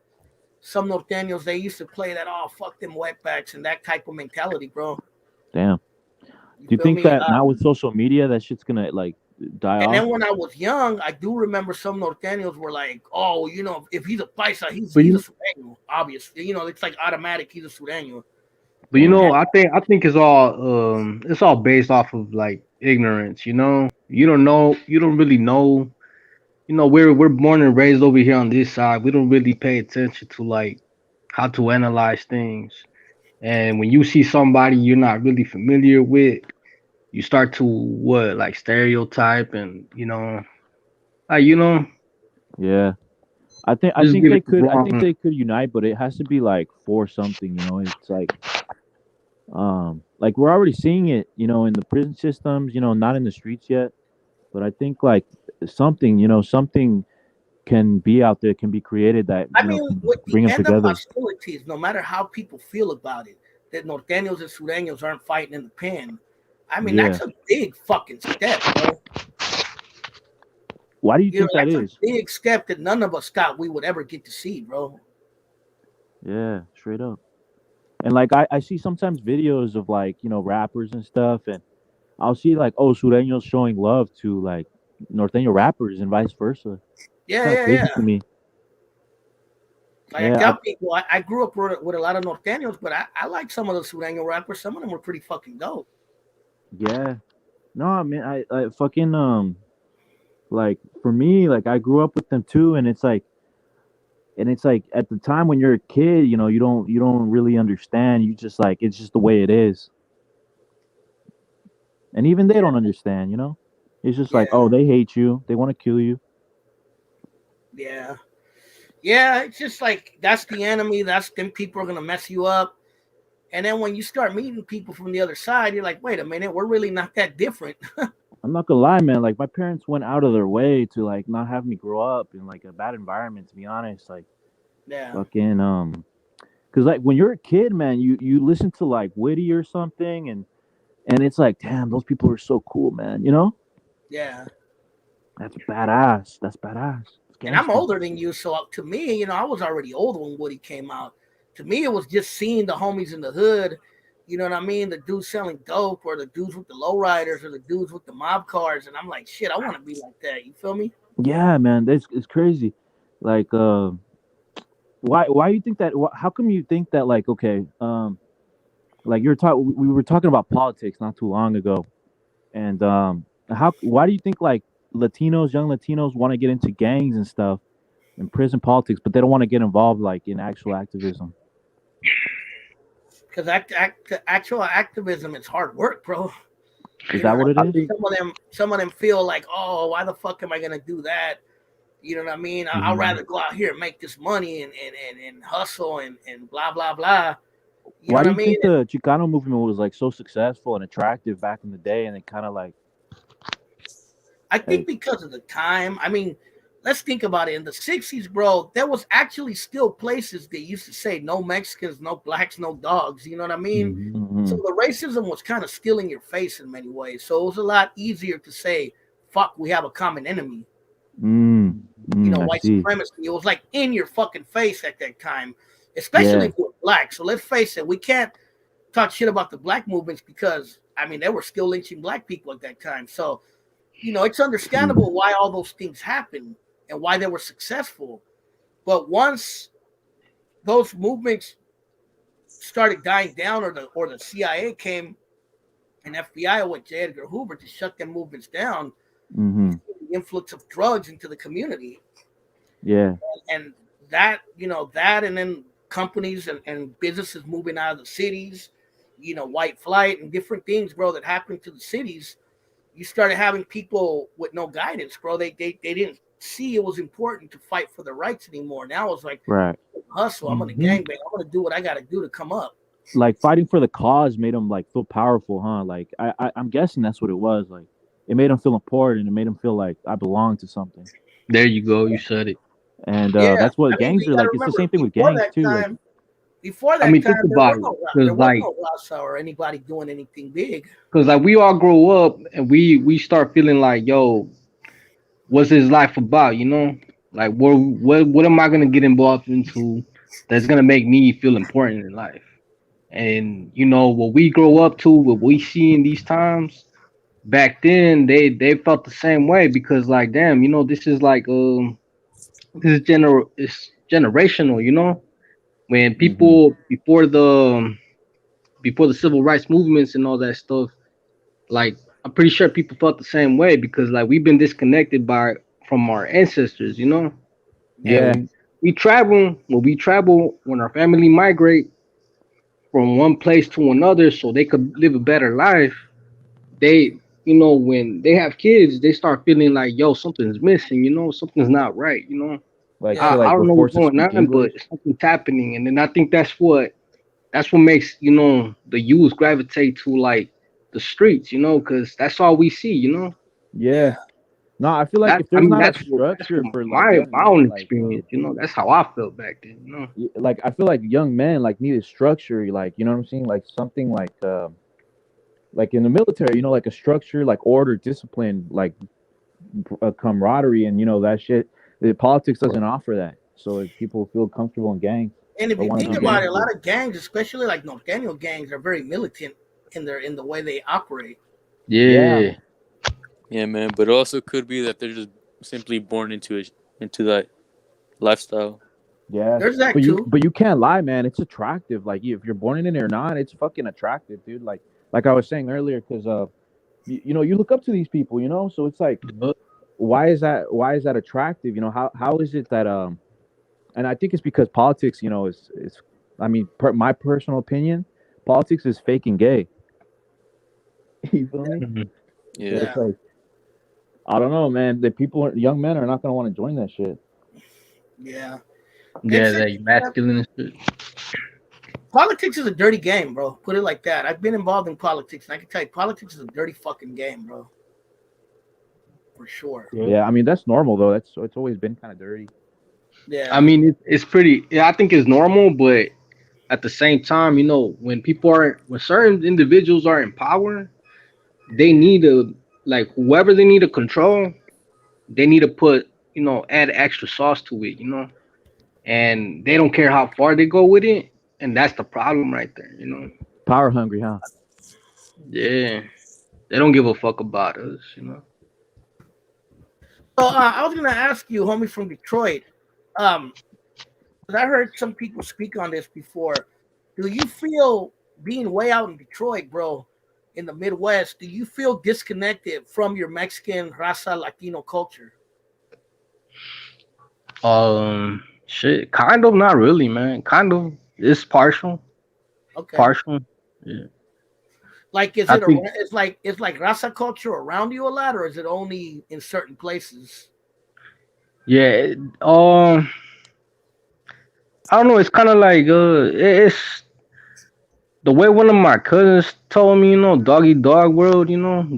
norteños, they used to play that, oh, fuck them wetbacks and that type of mentality, bro. Damn. Do you feel think me? that now with social media, that shit's gonna like die And off? then when I was young, I do remember some norteños were like, oh, if he's a paisa, he's But a you- sureño, obviously. It's like automatic, he's a sureño. But I think it's all based off of like ignorance. You don't really know. We're born and raised over here on this side. We don't really pay attention to like how to analyze things. And when you see somebody you're not really familiar with, you start to like stereotype and Yeah. I think Just give they it could wrong. they could unite, but it has to be like for something, It's like we're already seeing it, in the prison systems, not in the streets yet. But I think like something can be out there, can be created that I mean, can with bring the them end of together. hostilities, no matter how people feel about it, that norteños and sureños aren't fighting in the pen. I mean, that's a big fucking step, bro. Why do you think that that's is? a big step that none of us thought we would ever get to see, bro. Yeah, straight up. And like I see sometimes videos of like, rappers and stuff, and I'll see like, oh, Sureños showing love to like Norteño rappers and vice versa. Yeah, Kinda yeah, crazy yeah. to me. Like Yeah, I tell people, I grew up with a lot of norteños, but I like some of the sureño rappers. Some of them were pretty fucking dope. Yeah. No, I mean I fucking like for me, like I grew up with them too, and it's like at the time when you're a kid, you don't really understand. You just like it's just the way it is. And even they don't understand, It's just like, Yeah. oh, they hate you. They want to kill you. Yeah. Yeah, it's just like that's the enemy. That's them people are gonna mess you up. And then when you start meeting people from the other side, you're like, wait a minute, we're really not that different. I'm not gonna lie, man. Like my parents went out of their way to like not have me grow up in like a bad environment. To be honest, like Yeah. fucking because like when you're a kid, man, you listen to like Witty or something, and it's like, damn, those people are so cool, man. Yeah. That's badass. That's badass. It's And I'm gangster. older than you, so to me, I was already old when Woody came out. To me, it was just seeing the homies in the hood. You know what I mean? The dudes selling dope, or the dudes with the lowriders, or the dudes with the mob cars, and I'm like, shit, I want to be like that. You feel me? Yeah, man, it's crazy. Like, why you think that? How come you think that? Like, okay, like we were talking about politics not too long ago, and why do you think like young Latinos want to get into gangs and stuff and prison politics, but they don't want to get involved like in actual activism. Because actual activism is hard work, bro. Is that what it is? Some of them feel like, oh, why the fuck am I gonna do that? You know what I mean? I'd rather go out here and make this money and hustle and blah blah blah. You Why know do what you I mean? think the Chicano movement was like so successful and attractive back in the day, and it kind of like? I think because of the time. I mean, let's think about it. In the 60s, bro, there was actually still places that used to say no Mexicans, no blacks, no dogs. You know what I mean? Mhm. So the racism was kind of still in your face in many ways. So it was a lot easier to say, fuck, we have a common enemy. You know, I white see. supremacy. It was like in your fucking face at that time, especially if you're black. So let's face it, we can't talk shit about the black movements because, I mean, they were still lynching black people at that time. So, you know, it's understandable why all those things happened and why they were successful. But once those movements started dying down, or the CIA came and FBI went to Edgar Hoover to shut them movements down, Mm-hmm. the influx of drugs into the community. Yeah. And that, you know, that and then companies and businesses moving out of the cities, you know, white flight and different things, bro, that happened to the cities. You started having people with no guidance, bro. They didn't see it was important to fight for their rights anymore. Now it's like, Right. hustle. I'm gonna gangbang. I'm gonna do what I gotta do to come up. Like fighting for the cause made them like feel powerful, huh? Like I'm guessing that's what it was. Like it made them feel important. It made them feel like I belong to something. There you go. You said it. And Yeah, that's what I mean, gangs you are gotta like. It's the remember, same thing with before gangs that too. Like, time- Before that I mean, time, think there about was it, there 'cause, was like- no Raza or anybody doing anything big. Because like we all grow up and we start feeling like, yo, what's his life about? You know, like what am I gonna get involved into that's gonna make me feel important in life? And you know, what we grow up to, what we see in these times, back then they felt the same way because like, damn, you know, this is like this is it's generational. You know, when people before the civil rights movements and all that stuff, like I'm pretty sure people felt the same way because like we've been disconnected from our ancestors, you know. Yeah. And we travel when our family migrate from one place to another so they could live a better life. They, you know, when they have kids, they start feeling like, yo, something's missing, you know, something's not right, you know. like Yeah. feel like I we're don't know what's forced to going speak on, but English. something's happening, and then I think that's what makes, you know, the youth gravitate to like the streets, you know, because that's all we see, you know. Yeah. No, I feel like That if I there's mean not a that's structure what for like my young my own men, like experience, you know. That's how I felt back then, you know. like I feel like young men like need a structure, like you know what I'm saying, like something like in the military, you know, like a structure, like order, discipline, like a camaraderie, and you know that shit. The politics doesn't offer that, so people feel comfortable in gangs. And if Or you wanna think be about it, a gangster. lot of gangs, especially like Norteño gangs, are very militant in the way they operate. Yeah. Yeah, man. But it also could be that they're just simply born into that lifestyle. Yeah, There's that but too. you can't lie, man. It's attractive. Like if you're born in it or not, it's fucking attractive, dude. Like I was saying earlier, because you know, you look up to these people, you know. So it's like, why is that attractive? You know, how is it that and I think it's because politics, you know, is I mean, my personal opinion, politics is fake and gay. You feel me? Mhm. So Yeah. it's like, I don't know, man. The young men are not gonna want to join that shit. Yeah. Yeah, It's- that masculine shit. Politics is a dirty game, bro. Put it like that. I've been involved in politics, and I can tell you, politics is a dirty fucking game, bro. For sure. Yeah, I mean that's normal though. It's always been kind of dirty. Yeah. I mean, it's pretty. Yeah, I think it's normal, but at the same time, you know, when certain individuals are in power, they need to like whoever they need to control, they need to put, you know, add extra sauce to it, you know, and they don't care how far they go with it, and that's the problem right there, you know. Power hungry, huh? Yeah, they don't give a fuck about us, you know. So I was gonna ask you, homie from Detroit, 'cause I heard some people speak on this before. Do you feel being way out in Detroit, bro, in the Midwest, do you feel disconnected from your Mexican raza Latino culture? Shit, kind of, not really, man. Kind of, it's partial, Okay. partial. Yeah, Like, is I it think. it's like raza culture around you a lot, or is it only in certain places? Yeah, I don't know. It's kind of like it's the way one of my cousins told me, doggy dog world,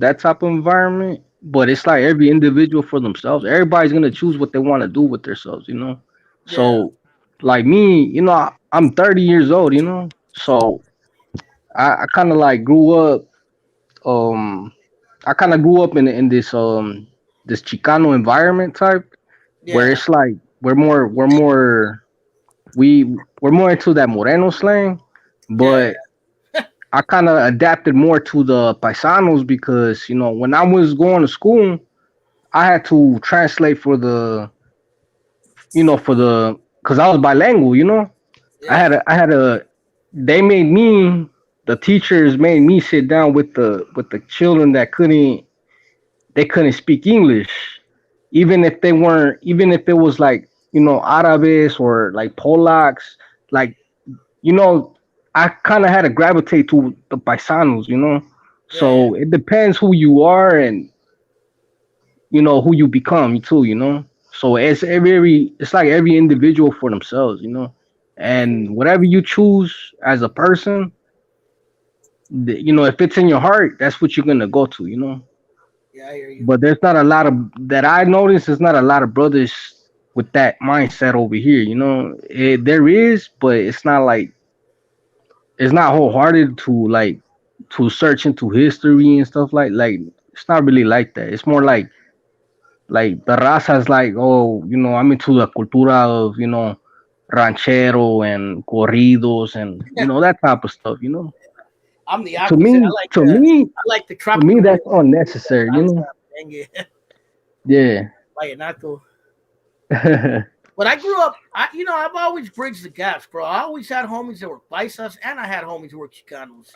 that type of environment. But it's like every individual for themselves. Everybody's gonna choose what they want to do with themselves. Yeah. So, like me, I'm 30 years old, so I kind of like grew up. Um, I kind of grew up in this Chicano environment type where Yeah. it's like we're more into that Moreno slang, Yeah. but I kind of adapted more to the paisanos because when I was going to school, I had to translate for the because I was bilingual. Yeah. I had a they made me the teachers made me sit down with the children that couldn't speak English, even if it was like Arabes or like Polacks, like you know, I kind of had to gravitate to the paisanos. Yeah. So it depends who you are and who you become too. So it's like every individual for themselves. And whatever you choose as a person, if it's in your heart, that's what you're gonna go to. Yeah, I hear you. But there's not a lot of that I noticed. There's not a lot of brothers with that mindset over here. There is, but it's not wholehearted to search into history and stuff like it's not really like that. It's more like the raza's like, oh, I'm into the cultura of ranchero and corridos and that type of stuff. I'm the To opposite. me, to me, I like the to me, tropical that's music, unnecessary. salsa, merengue, Yeah. vallenato. But I grew up, I've always bridged the gaps, bro. I always had homies that were paisas, and I had homies who were Chicanos.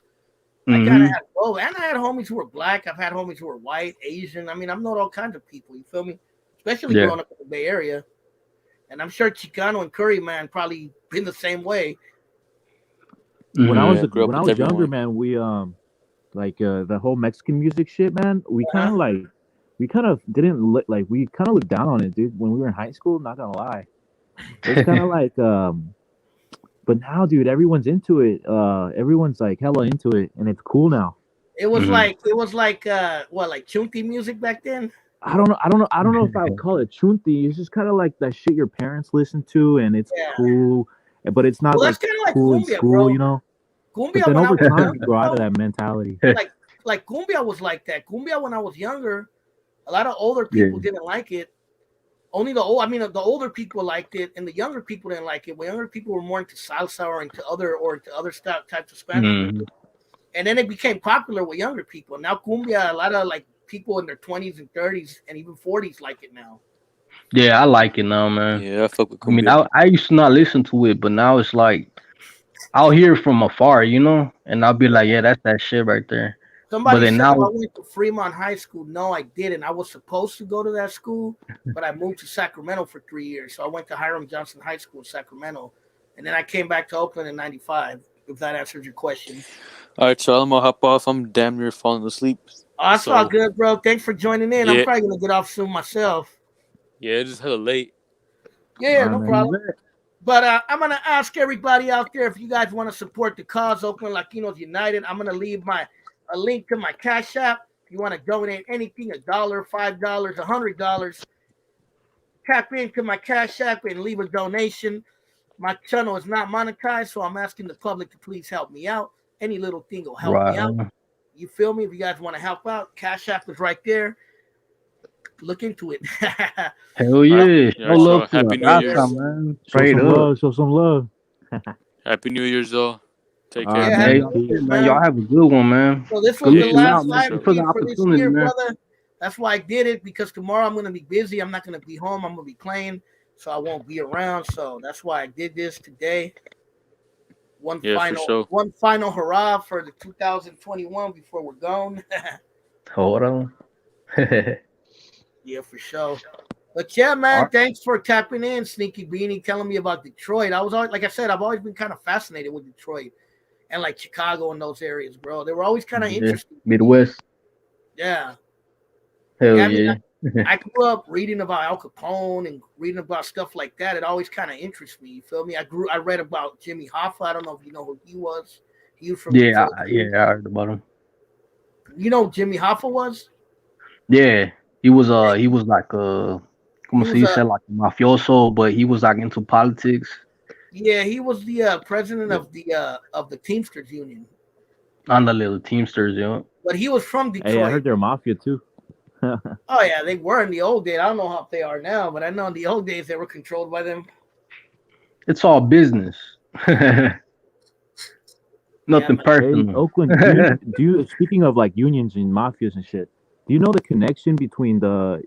I kind of hmm had both, and I had homies who were black. I've had homies who were white, Asian. I mean, I've known all kinds of people. You feel me? Especially Yeah. growing up in the Bay Area, and I'm sure Chicano and Curry man probably been the same way. When I hmm was Yeah, grew up when I with was younger, everyone. man, we like the whole Mexican music shit, man. Uh-huh. We kind of didn't look like we kind of looked down on it, dude. When we were in high school, not gonna lie, it was kind of like But now, dude, everyone's into it. Everyone's like hella into it, and it's cool now. hmm It was like what, like chunti music back then? I don't know if I would call it chunti. It's just kind of like that shit your parents listen to, and it's Yeah. cool, but it's not Well, like that's kind of like cool in cumbia, school, bro. you know. But Cumbia then when I over was time, you younger, grow out of bro. that mentality. Like cumbia was like that. Cumbia when I was younger, a lot of older yeah. people didn't like it. Only the older people liked it, and the younger people didn't like it. When younger people were more into salsa or into other types of Spanish hmm music, and then it became popular with younger people. Now cumbia, a lot of like people in their 20s and 30s and even 40s like it now. Yeah, I like it now, man. Yeah, I fuck with I mean, cumbia. I used to not listen to it, but now it's like I'll hear it from afar, and I'll be like, Yeah. yeah, that's that shit right there. But Somebody then said if I now, went to Fremont High School. No, I didn't. I was supposed to go to that school, but I moved to Sacramento for 3 years. So I went to Hiram Johnson High School in Sacramento, and then I came back to Oakland in '95. If that answers your question. All right, so I'm gonna hop off. I'm damn near falling asleep. Oh, that's all So good, bro. Thanks for joining in. I'm yeah, probably gonna get off soon myself. yeah, it's just hella late. Yeah, All right, no man. problem. But I'm gonna ask everybody out there if you guys want to support the cause, Oakland Latinos United. I'm gonna leave a link to my Cash App. If you want to donate anything, $1, $5, $100, tap into my Cash App and leave a donation. My channel is not monetized, so I'm asking the public to please help me out. Any little thing will help me right out. on. You feel me? If you guys want to help out, Cash App is right there. Look into it. Hell yeah, Yeah, show so love to Happy the New raza, Year's. man. Show Straight some up. love. Show some love. Happy New Year's, all. Take All care. right, Yeah, Yeah, happy man. y'all, New Peace. Year, man, y'all man. have a good one, man. So this Good was the Yeah, looking last out, man. live Thanks for the feed for this opportunity, year, man. brother. That's why I did it, because tomorrow I'm going to be busy. I'm not going to be home. I'm going to be playing, so I won't be around. So that's why I did this today. one Yeah, for sure. final hurrah for the 2021 before we're gone. Hold on. Yeah, for sure. But yeah, man, Alright. thanks for tapping in, Sneaky Beanie, telling me about Detroit. I was always, like I said, I've always been kind of fascinated with Detroit and like Chicago and those areas, bro. They were always kind of Yeah. interesting. Midwest. Yeah. Hell Yeah, I mean, yeah. I grew up reading about Al Capone and reading about stuff like that. It always kind of interests me. You feel me? I read about Jimmy Hoffa. I don't know if you know who he was. He was from Yeah, Detroit. Too. I heard about him. You know who Jimmy Hoffa was? Yeah, he was like como He se was dice, like a mafioso, but he was like into politics. yeah, he was the president of the Teamsters Union. Ándale, the Teamsters, yeah. But he was from Detroit. Hey, I heard they're mafia too. Oh yeah, they were in the old days. I don't know how they are now, but I know in the old days they were controlled by them. It's all business. Nothing man. Hey, personal. Oakland, do you speaking of like unions and mafias and shit, do you know the connection between the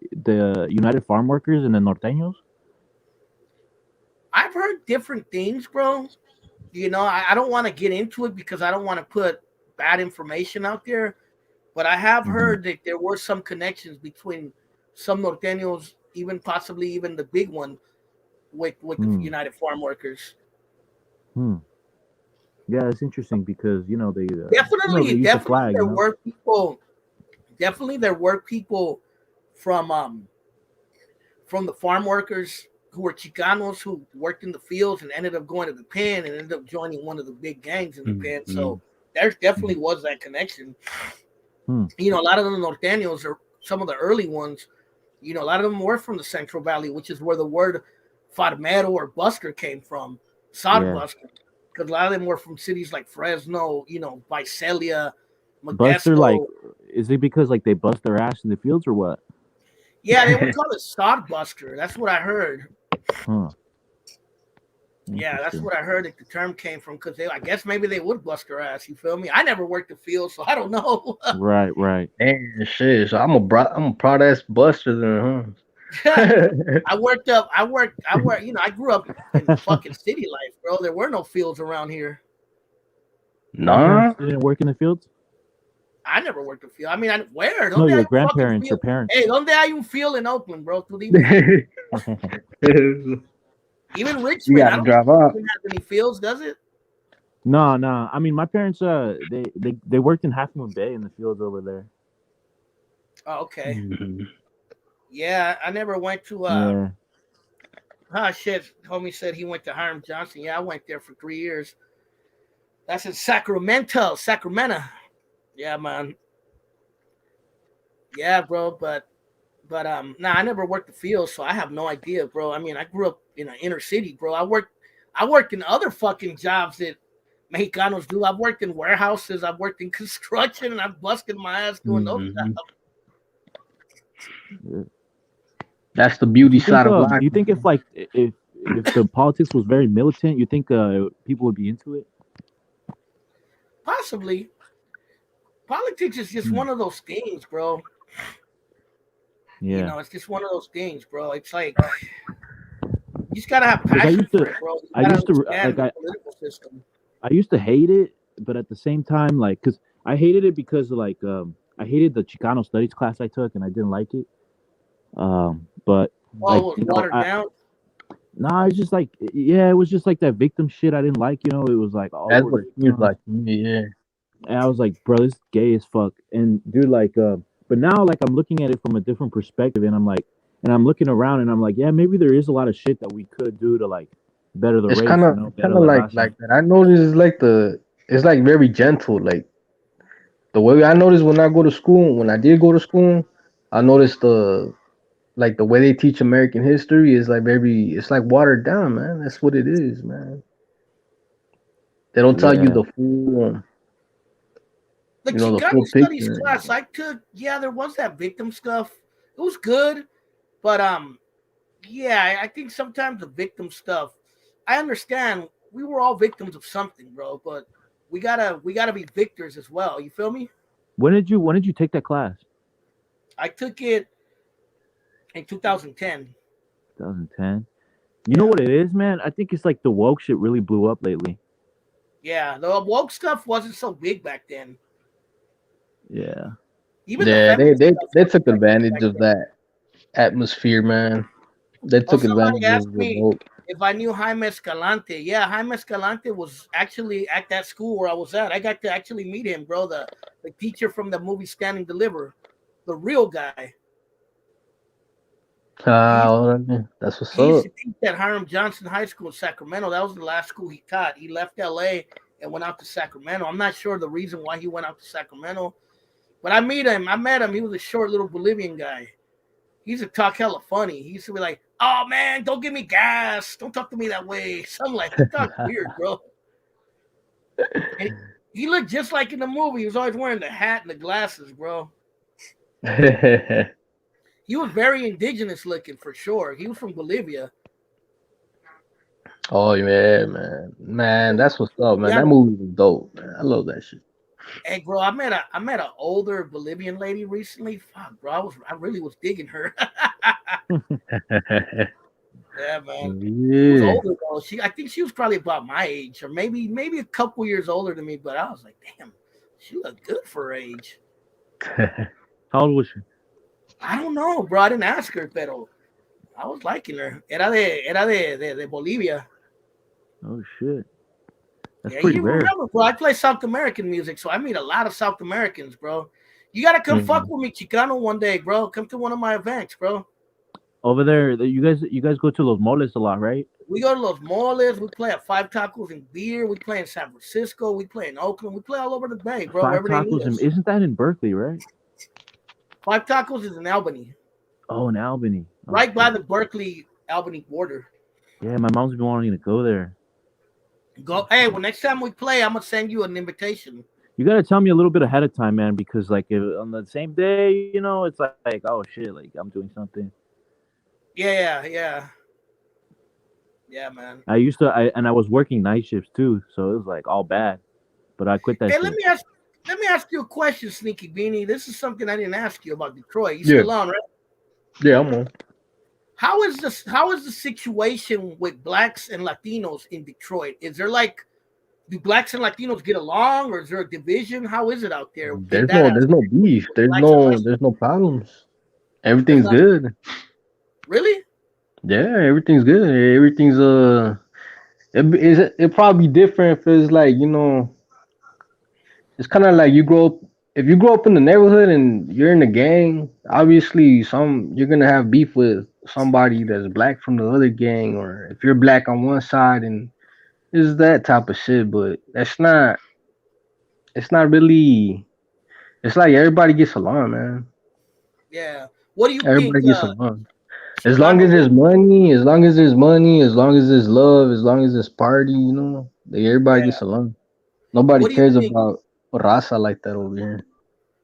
United Farm Workers and the Norteños? I've heard different things, bro. You know, I don't want to get into it because I don't want to put bad information out there. But I have heard that there were some connections between some Norteños, even possibly even the big one, with the United Farm Workers. Yeah, it's interesting because you know they Definitely use the flag, there you know? were people. Definitely, there were people from the farm workers who were Chicanos who worked in the fields and ended up going to the pen and ended up joining one of the big gangs in the pen. So there definitely was that connection. You know, a lot of the Norteños are some of the early ones. You know, a lot of them were from the Central Valley, which is where the word farmero or buster came from, sod buster. Because a lot of them were from cities like Fresno, you know, Visalia, Modesto. Buster, like, is it because like they bust their ass in the fields or what? Yeah, they would call it sod buster. That's what I heard. Yeah, that's what I heard that the term came from, because I guess maybe they would bust their ass. You feel me? I never worked the field, so I don't know. Right. Man, shit. So I'm a proud ass buster then, I worked. You know, I grew up in fucking city life, bro. There were no fields around here. Nah. You didn't work in the fields? I never worked the field. I mean, where? No, your grandparents, your parents. Hey, ¿dónde hay un field in Oakland, bro? Even Richmond, I don't think Richmond has any fields, does it? No. I mean, my parents, they worked in Half Moon Bay in the fields over there. Oh, okay. Yeah, I never went to. Shit. Homie said he went to Hiram Johnson. Yeah, I went there for 3 years. That's in Sacramento. Yeah, man. Yeah, bro. But I never worked the field, so I have no idea, bro. I mean, I grew up in an inner city, bro. I worked in other fucking jobs that Mexicanos do. I've worked in warehouses. I've worked in construction, and I've busted my ass doing those jobs. That's the beauty side of life. You think if the politics was very militant, you think people would be into it? Possibly. Politics is just one of those things, bro. Yeah. You know, it's just one of those things, bro. It's like you just gotta have passion for it, bro. I used to hate it, but at the same time, like, cause I hated it because like I hated the Chicano studies class I took, and I didn't like it. But like, it was watered down. Nah, it's just like, yeah, it was just like that victim shit I didn't like. You know, it was like that's what it was like to me, yeah. And I was like, bro, this is gay as fuck. And dude, like, but now like I'm looking at it from a different perspective, and I'm like, and I'm looking around, and I'm like, yeah, maybe there is a lot of shit that we could do to like better the race. Kind of like that. I noticed it's like very gentle. Like the way I noticed when I did go to school, I noticed the way they teach American history is like it's like watered down, man. That's what it is, man. They don't tell you the full. The Chicano studies class I took, yeah, there was that victim stuff. It was good, but yeah, I think sometimes the victim stuff. I understand we were all victims of something, bro, but we gotta be victors as well. You feel me? When did you take that class? I took it in 2010. 2010. You know what it is, man? I think it's like the woke shit really blew up lately. Yeah, the woke stuff wasn't so big back then. Yeah. Even the Yeah, feminist they stuff they wasn't took that big advantage back of then. that atmosphere, man. They Oh, took somebody advantage asked of the me vote. if I knew Jaime Escalante. Yeah, Jaime Escalante was actually at that school where I was at. I got to actually meet him, bro. The teacher from the movie Stand and Deliver, the real guy. He used, That's what's he used up. to teach at Hiram Johnson High School in Sacramento. That was the last school he taught. He left LA and went out to Sacramento. I'm not sure the reason why he went out to Sacramento, but I met him. He was a short little Bolivian guy. He used to talk hella funny. He used to be like, "Oh man, don't give me gas. Don't talk to me that way." Something like he talked weird, bro. And he looked just like in the movie. He was always wearing the hat and the glasses, bro. He was very indigenous looking for sure. He was from Bolivia. Oh yeah, man, So, that's what's up, man. yeah, That movie was dope, man. I love that shit. hey, bro, I met an older Bolivian lady recently. Fuck, bro, I really was digging her. Yeah, man. She was Yeah. older though. I think she was probably about my age, or maybe a couple years older than me. But I was like, damn, she looked good for her age. How old was she? I don't know, bro. I didn't ask her, pero I was liking her. Era de Bolivia. Oh shit. That's Yeah, pretty you rare. remember, bro. I play South American music, so I meet a lot of South Americans, bro. You gotta come fuck Mhm. with me, Chicano, one day, bro. Come to one of my events, bro. Over there, you guys go to Los Moles a lot, right? We go to Los Moles. We play at Five Tacos and Beer. We play in San Francisco. We play in Oakland. We play all over the bay, bro, Five wherever they need Tacos, and us. isn't that in Berkeley, right? Five Tacos is in Albany, Oh, in Albany. Oh right by shit. the Berkeley Albany border. Yeah, my mom's been wanting to go there. Go, hey, well, next time we play, I'm gonna send you an invitation. You gotta tell me a little bit ahead of time, man, because like if, on the same day, it's like oh shit, like I'm doing something. Yeah, man. I was working night shifts too, so it was like all bad. But I quit that Hey, shit. let me ask you a question, Sneaky Beanie. This is something I didn't ask you about Detroit. You Yeah, still on, right? yeah, I'm on. How is the situation with blacks and Latinos in Detroit? Is there like do blacks and Latinos get along, or is there a division? How is it out there in There's that no, there's aspect no beef. with There's blacks and no, Latinos? there's no problems. There's Everything's not good. really. Yeah, everything's good. Everything's it probably be different if it's like it's kind of like you grow up. If you grow up in the neighborhood and you're in a gang, obviously you're gonna have beef with somebody that's black from the other gang, or if you're black on one side and it's that type of shit. But it's not really. It's like everybody gets along, man. Yeah. What do you think, Everybody gets along. As long as Chicano? there's money, as long as there's money, as long as there's love, as long as there's party, like everybody Yeah. gets along. Nobody What do you cares think? about raza like that over here.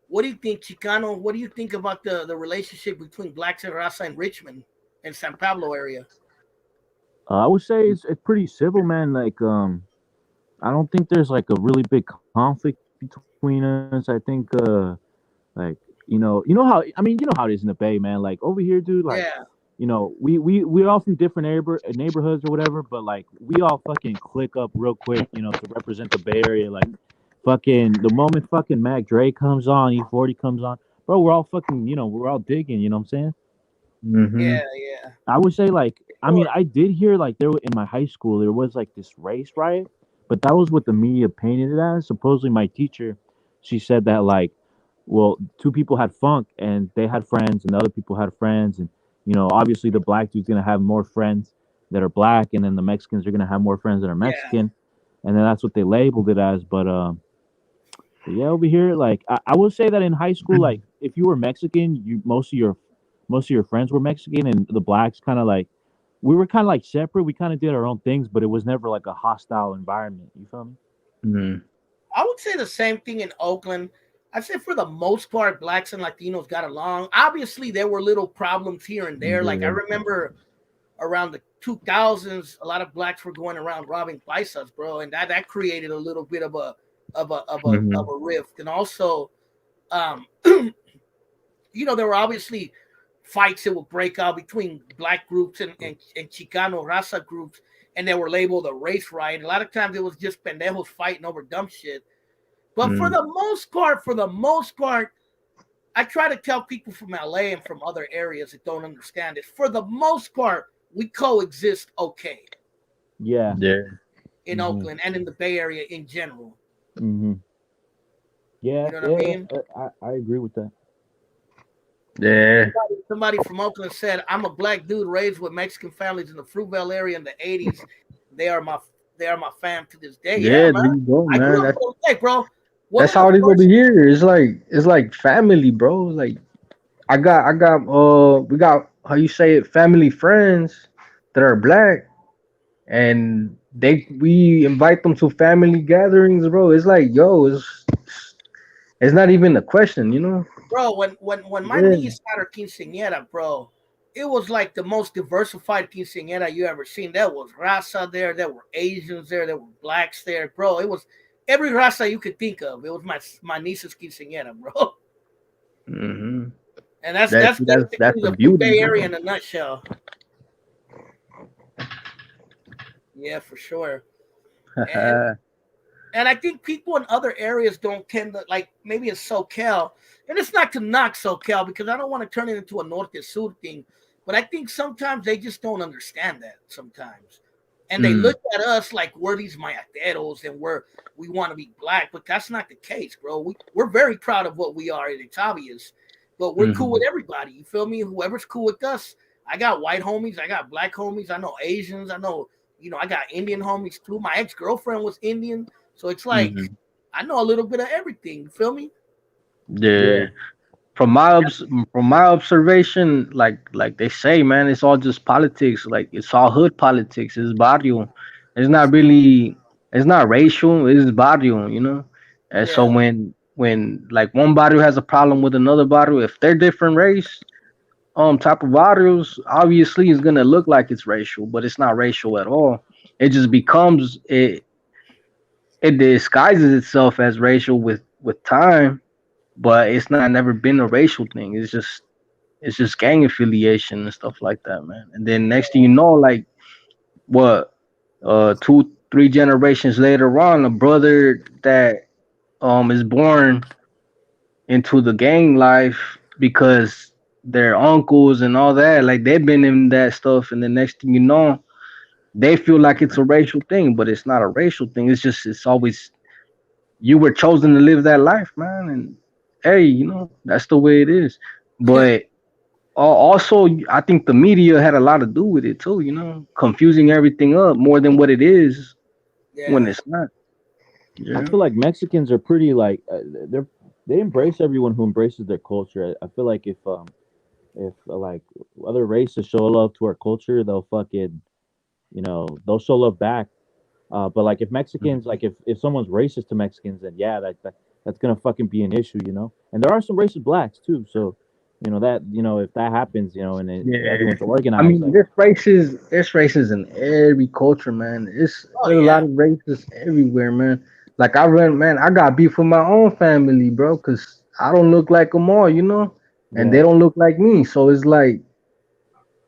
What do you think, Chicano? What do you think about the relationship between blacks and Raza in Richmond and San Pablo area? I would say it's pretty civil, man. Like I don't think there's like a really big conflict between us. I think like how how it is in the Bay, man. Like over here, dude. Like Yeah. we're all from different neighborhoods or whatever, but like we all fucking click up real quick, to represent the Bay Area. Like fucking the moment fucking Mac Dre comes on, E40 comes on, bro, we're all fucking, we're all digging. You know what I'm saying? Hmm. Yeah. I would say like I mean Sure. I did hear like in my high school there was like this race riot, but that was what the media painted it as. Supposedly my teacher, she said that like, well, two people had funk and they had friends and the other people had friends, and obviously the black dude's gonna have more friends that are black, and then the Mexicans are gonna have more friends that are Yeah. Mexican, and then that's what they labeled it as. But yeah, over here, like I will say that in high school, like if you were Mexican, most of your friends were Mexican, and the blacks kind of like we were kind of like separate. We kind of did our own things, but it was never like a hostile environment. You feel me? Hmm. I would say the same thing in Oakland. I'd say for the most part, blacks and Latinos got along. Obviously, there were little problems here and there. Like I Yeah. remember around the 2000s, a lot of blacks were going around robbing paisas, bro, and that created a little bit of Hmm. a rift. And also, um, there were obviously fights that would break out between black groups and Chicano Raza groups. and they were labeled a race riot. A lot of times it was just pendejos fighting over dumb shit. But for the most part, I try to tell people from LA and from other areas that don't understand it. For the most part, we coexist okay. Yeah. In Oakland and in the Bay Area in general. Yeah. You know what I mean? I agree with that. Yeah. Somebody from Oakland said, "I'm a black dude raised with Mexican families in the Fruitvale area in the '80s. They are my fam to this day." Yeah, man. there you go, I grew man. up with them, bro. That's how it is over here. It's like family, bro. Like we got how you say it, family friends that are black, and we invite them to family gatherings, bro. It's like, yo, it's not even a question, you know. Bro, when my niece had her quinceañera, bro, it was like the most diversified quinceañera you ever seen. There was raza there, there were Asians there were blacks there, bro. It was every raza you could think of. It was my niece's quinceañera, bro. Mm-hmm. And that's the beauty, Bay Area in a nutshell. Yeah, for sure. And I think people in other areas don't tend to, like, maybe in SoCal, and it's not to knock SoCal because I don't want to turn it into a Norte Sur thing, but I think sometimes they just don't understand that sometimes. And they look at us like we're these mayateros and we want to be black, but that's not the case, bro. We're very proud of what we are, and it's obvious, but we're cool with everybody. You feel me? Whoever's cool with us. I got white homies, I got black homies, I know Asians, I know, I got Indian homies too. My ex-girlfriend was Indian. So it's like I know a little bit of everything. You feel me? Yeah. From my observation, like they say, man, it's all just politics. Like it's all hood politics. It's barrio. It's not racial. It's barrio. You know. And so when like one barrio has a problem with another barrio, if they're different race, type of barrios, obviously it's gonna look like it's racial, but it's not racial at all. It just becomes it disguises itself as racial with time, but it's never been a racial thing. It's just gang affiliation and stuff like that, man. And then next thing you know, like what 2-3 generations later on, a brother that is born into the gang life because their uncles and all that, like they've been in that stuff, and the next thing you know, they feel like it's a racial thing, but it's not a racial thing. It's always you were chosen to live that life, man, and hey, that's the way it is. But also, I think the media had a lot to do with it too, confusing everything up more than what it is when it's not. I feel like Mexicans are pretty like they embrace everyone who embraces their culture. I feel like if like other races show love to our culture, they'll fucking they'll show love back. But like if Mexicans, like if someone's racist to Mexicans, then yeah, that's gonna fucking be an issue, And there are some racist blacks too, so that if that happens, and everyone's organized. I mean, there's races in every culture, man. There's a lot of races everywhere, man. Like I got beef with my own family, bro, because I don't look like them all, and they don't look like me. So it's like,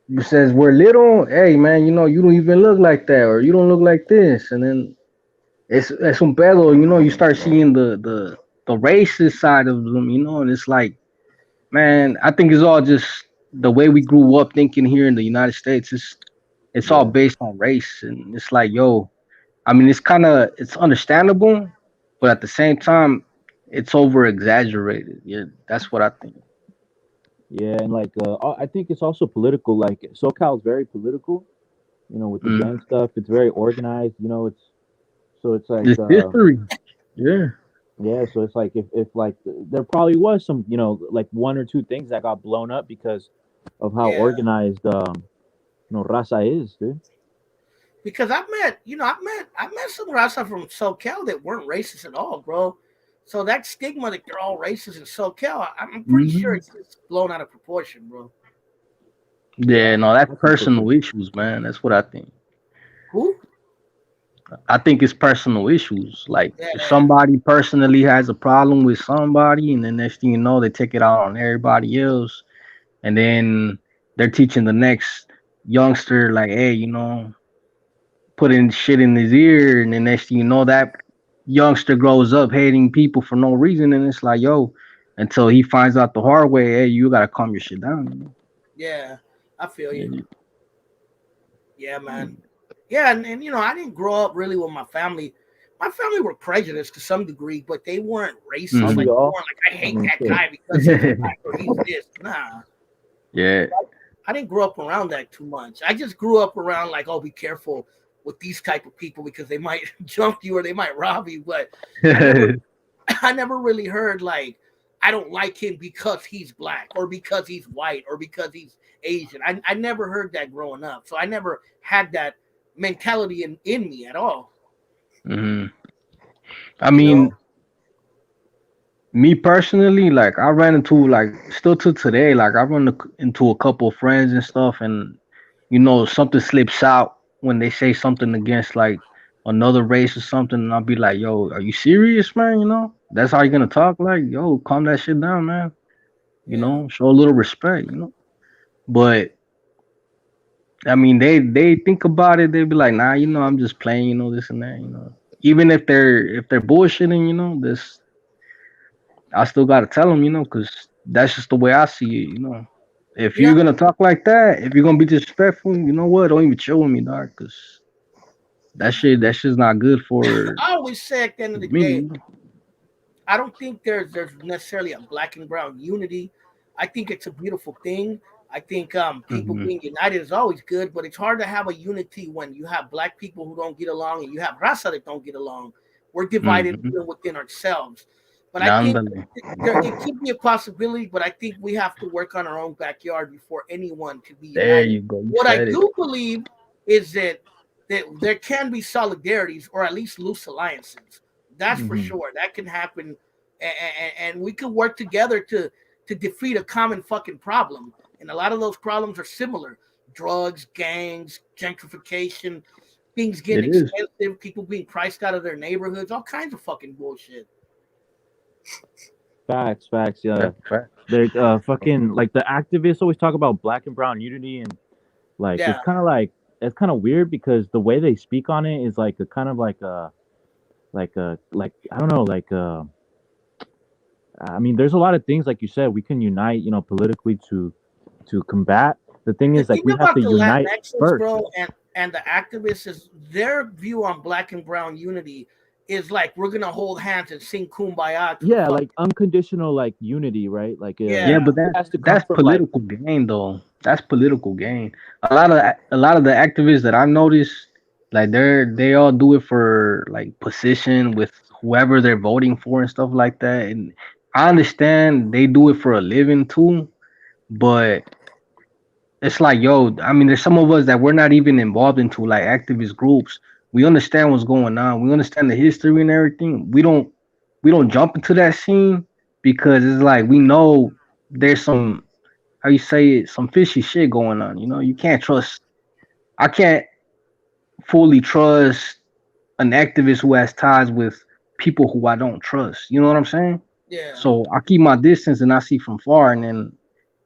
you says we're little, hey man, you don't even look like that, or you don't look like this, and then it's un pedo, you start seeing the racist side of them, and it's like, man, I think it's all just the way we grew up thinking here in the United States. It's all based on race, and it's like, yo, I mean, it's understandable, but at the same time, it's over exaggerated. Yeah, that's what I think. Yeah, and like I think it's also political. Like SoCal is very political, with the gang stuff. It's very organized. It's like it's history. Yeah. Yeah, so it's like if like there probably was some like one or two things that got blown up because of how organized raza is, dude. Because I've met some raza from SoCal that weren't racist at all, bro. So that stigma that they're all racist in SoCal, I'm pretty sure it's blown out of proportion, bro. Yeah, no, that's personal issues, man. That's what I think. Who? I think it's personal issues. Like if somebody personally has a problem with somebody, and the next thing you know, they take it out on everybody else, and then they're teaching the next youngster, like, hey, putting shit in his ear, and the next thing you know, that youngster grows up hating people for no reason, and it's like, yo, until he finds out the hard way, hey, you gotta calm your shit down. You know? Yeah, I feel Yeah, you. Yeah, man. Yeah, and you know, I didn't grow up really with my family. My family were prejudiced to some degree, but they weren't racist. aren't Like, we they all? weren't like, I I hate mean, that shit. guy because he's black or he's this. Nah, Yeah. I didn't grow up around that too much. I just grew up around like, oh, be careful with these type of people because they might jump you or they might rob you. But I never, I never really heard like, I don't like him because he's black or because he's white or because he's Asian. I never heard that growing up. So I never had that mentality in me at all. Mhm. I You mean, know? me personally, like I ran into like still to today, like I run into a couple of friends and stuff, and you know something slips out when they say something against like another race or something, and I'll be like, "Yo, are you serious, man? You know that's how you're gonna talk? Like, yo, calm that shit down, man. You Yeah. know, show a little respect, you know." But I mean, they think about it, they be like, "Nah, you know, I'm just playing, you know, this and that, you know." Even if they're bullshitting, you know, this I still gotta tell them, you know, because that's just the way I see it, you know. If Yeah. you're gonna talk like that, if you're gonna be disrespectful, you know what? Don't even chill with me, dog, because that shit's not good for I always say at the end of the me. day, You know? I don't think there's necessarily a black and brown unity. I think it's a beautiful thing. I think people Mm-hmm. being united is always good, but it's hard to have a unity when you have black people who don't get along and you have raza that don't get along. We're divided Mm-hmm. even within ourselves. But I think Ándale. there it could be a possibility, but I think we have to work on our own backyard before anyone can be There united. you go. You What I said it. do believe is that there can be solidarities or at least loose alliances. That's for Mhm. sure. That can happen, and we can work together to defeat a common fucking problem. And a lot of those problems are similar: drugs, gangs, gentrification, things getting It is. expensive, people being priced out of their neighborhoods, all kinds of fucking bullshit. Facts. Yeah, That's a fact. they're fucking like the activists always talk about black and brown unity, and like Yeah, it's kind of weird because the way they speak on it is like a kind of like I don't know I mean, there's a lot of things like you said we can unite, you know, politically to combat. The thing the is, like, thing we have about to the unite Latinxes, first. bro, and the activists is their view on black and brown unity is like we're gonna hold hands and sing kumbaya to the Yeah, fuck. like unconditional like unity, right? Like Yeah, Yeah, but it has to come that's from like political gain though. That's political gain. A lot of the activists that I've noticed, like they all do it for like position with whoever they're voting for and stuff like that. And I understand they do it for a living too, but it's like, yo, I mean, there's some of us that we're not even involved into like activist groups. We understand what's going on. We understand the history and everything. We don't jump into that scene because it's like we know there's some how you say it, some fishy shit going on. You know, you can't trust. I can't fully trust an activist who has ties with people who I don't trust. You know what I'm saying? yeah. So I keep my distance and I see from far, and then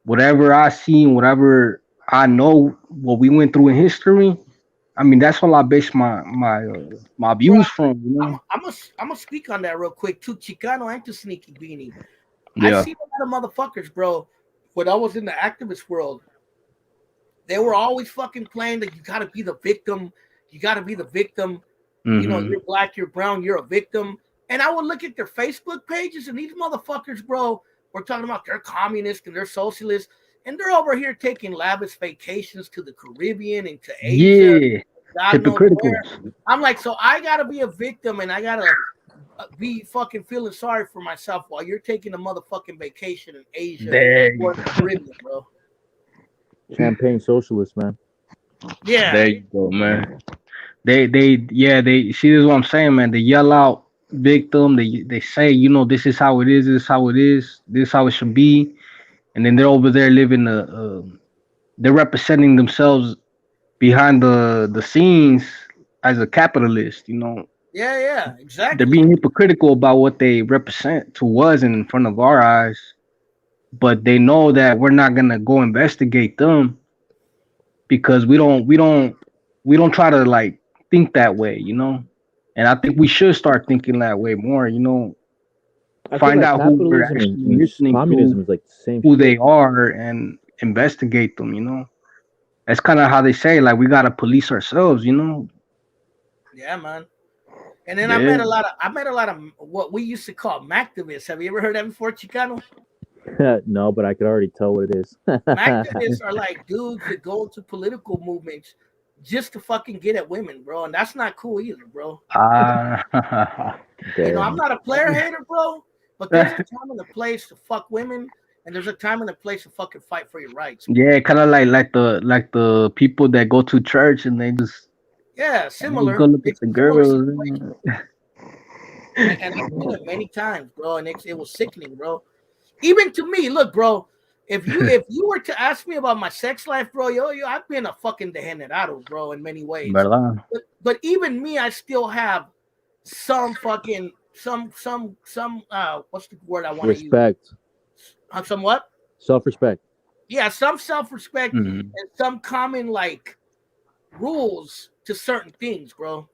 whatever I see and whatever I know what we went through in history. I mean, that's all I base my Bro, views from. You know? I'm gonna speak on that real quick too. Chicano and to Sneaky Beanie. I Yeah. see a lot of motherfuckers, bro. When I was in the activist world, they were always fucking playing that you gotta be the victim. You gotta be the victim. You know, Mm-hmm. you're black, you're brown, you're a victim. And I would look at their Facebook pages, and these motherfuckers, bro, were talking about they're communists and they're socialists, and they're over here taking lavish vacations to the Caribbean and to Asia, Yeah. God knows Hypocritical. where. I'm like, so I gotta be a victim, and I gotta be fucking feeling sorry for myself while you're taking a motherfucking vacation in Asia There you or the Caribbean, bro. champagne socialist, man. Yeah, There you go, man. They see this is what I'm saying, man. They yell out victim. They say, you know, this is how it is. This is how it is. This is how it should be. And then they're over there living they're representing themselves behind the scenes as a capitalist. You know, yeah, they're exactly. being hypocritical about what they represent to us in front of our eyes. But they know that we're not gonna go investigate them because we don't try to like think that way, you know. And I think we should start thinking that way more, you know. I feel Find like out who we're capitalism actually and listening communism to, is like the same who shit. they are, and investigate them, you know. That's kind of how they say, like, we gotta police ourselves, you know. Yeah, man. And then I Yeah. met a lot of what we used to call Mactivists. Have you ever heard that before, Chicano? No, but I could already tell what it is. Mactivists are like dudes that go into political movements just to fucking get at women, bro. And that's not cool either, bro. You know, I'm Damn. not a player hater, bro, but there's a time and a place to fuck women, and there's a time and a place to fucking fight for your rights. Yeah, kind of like the people that go to church and they just Yeah, similar. go look at It's the a similar girls. situation. And I've seen it many times, bro, and it was sickening, bro. Even to me, look, bro. If you were to ask me about my sex life, bro, yo, I've been a fucking degenerado, bro, in many ways. ¿Verdad? But even me, I still have some fucking some what's the word I want to use? Respect. Some what? Self-respect. Yeah, some self-respect Mhm. and some common like rules to certain things, bro.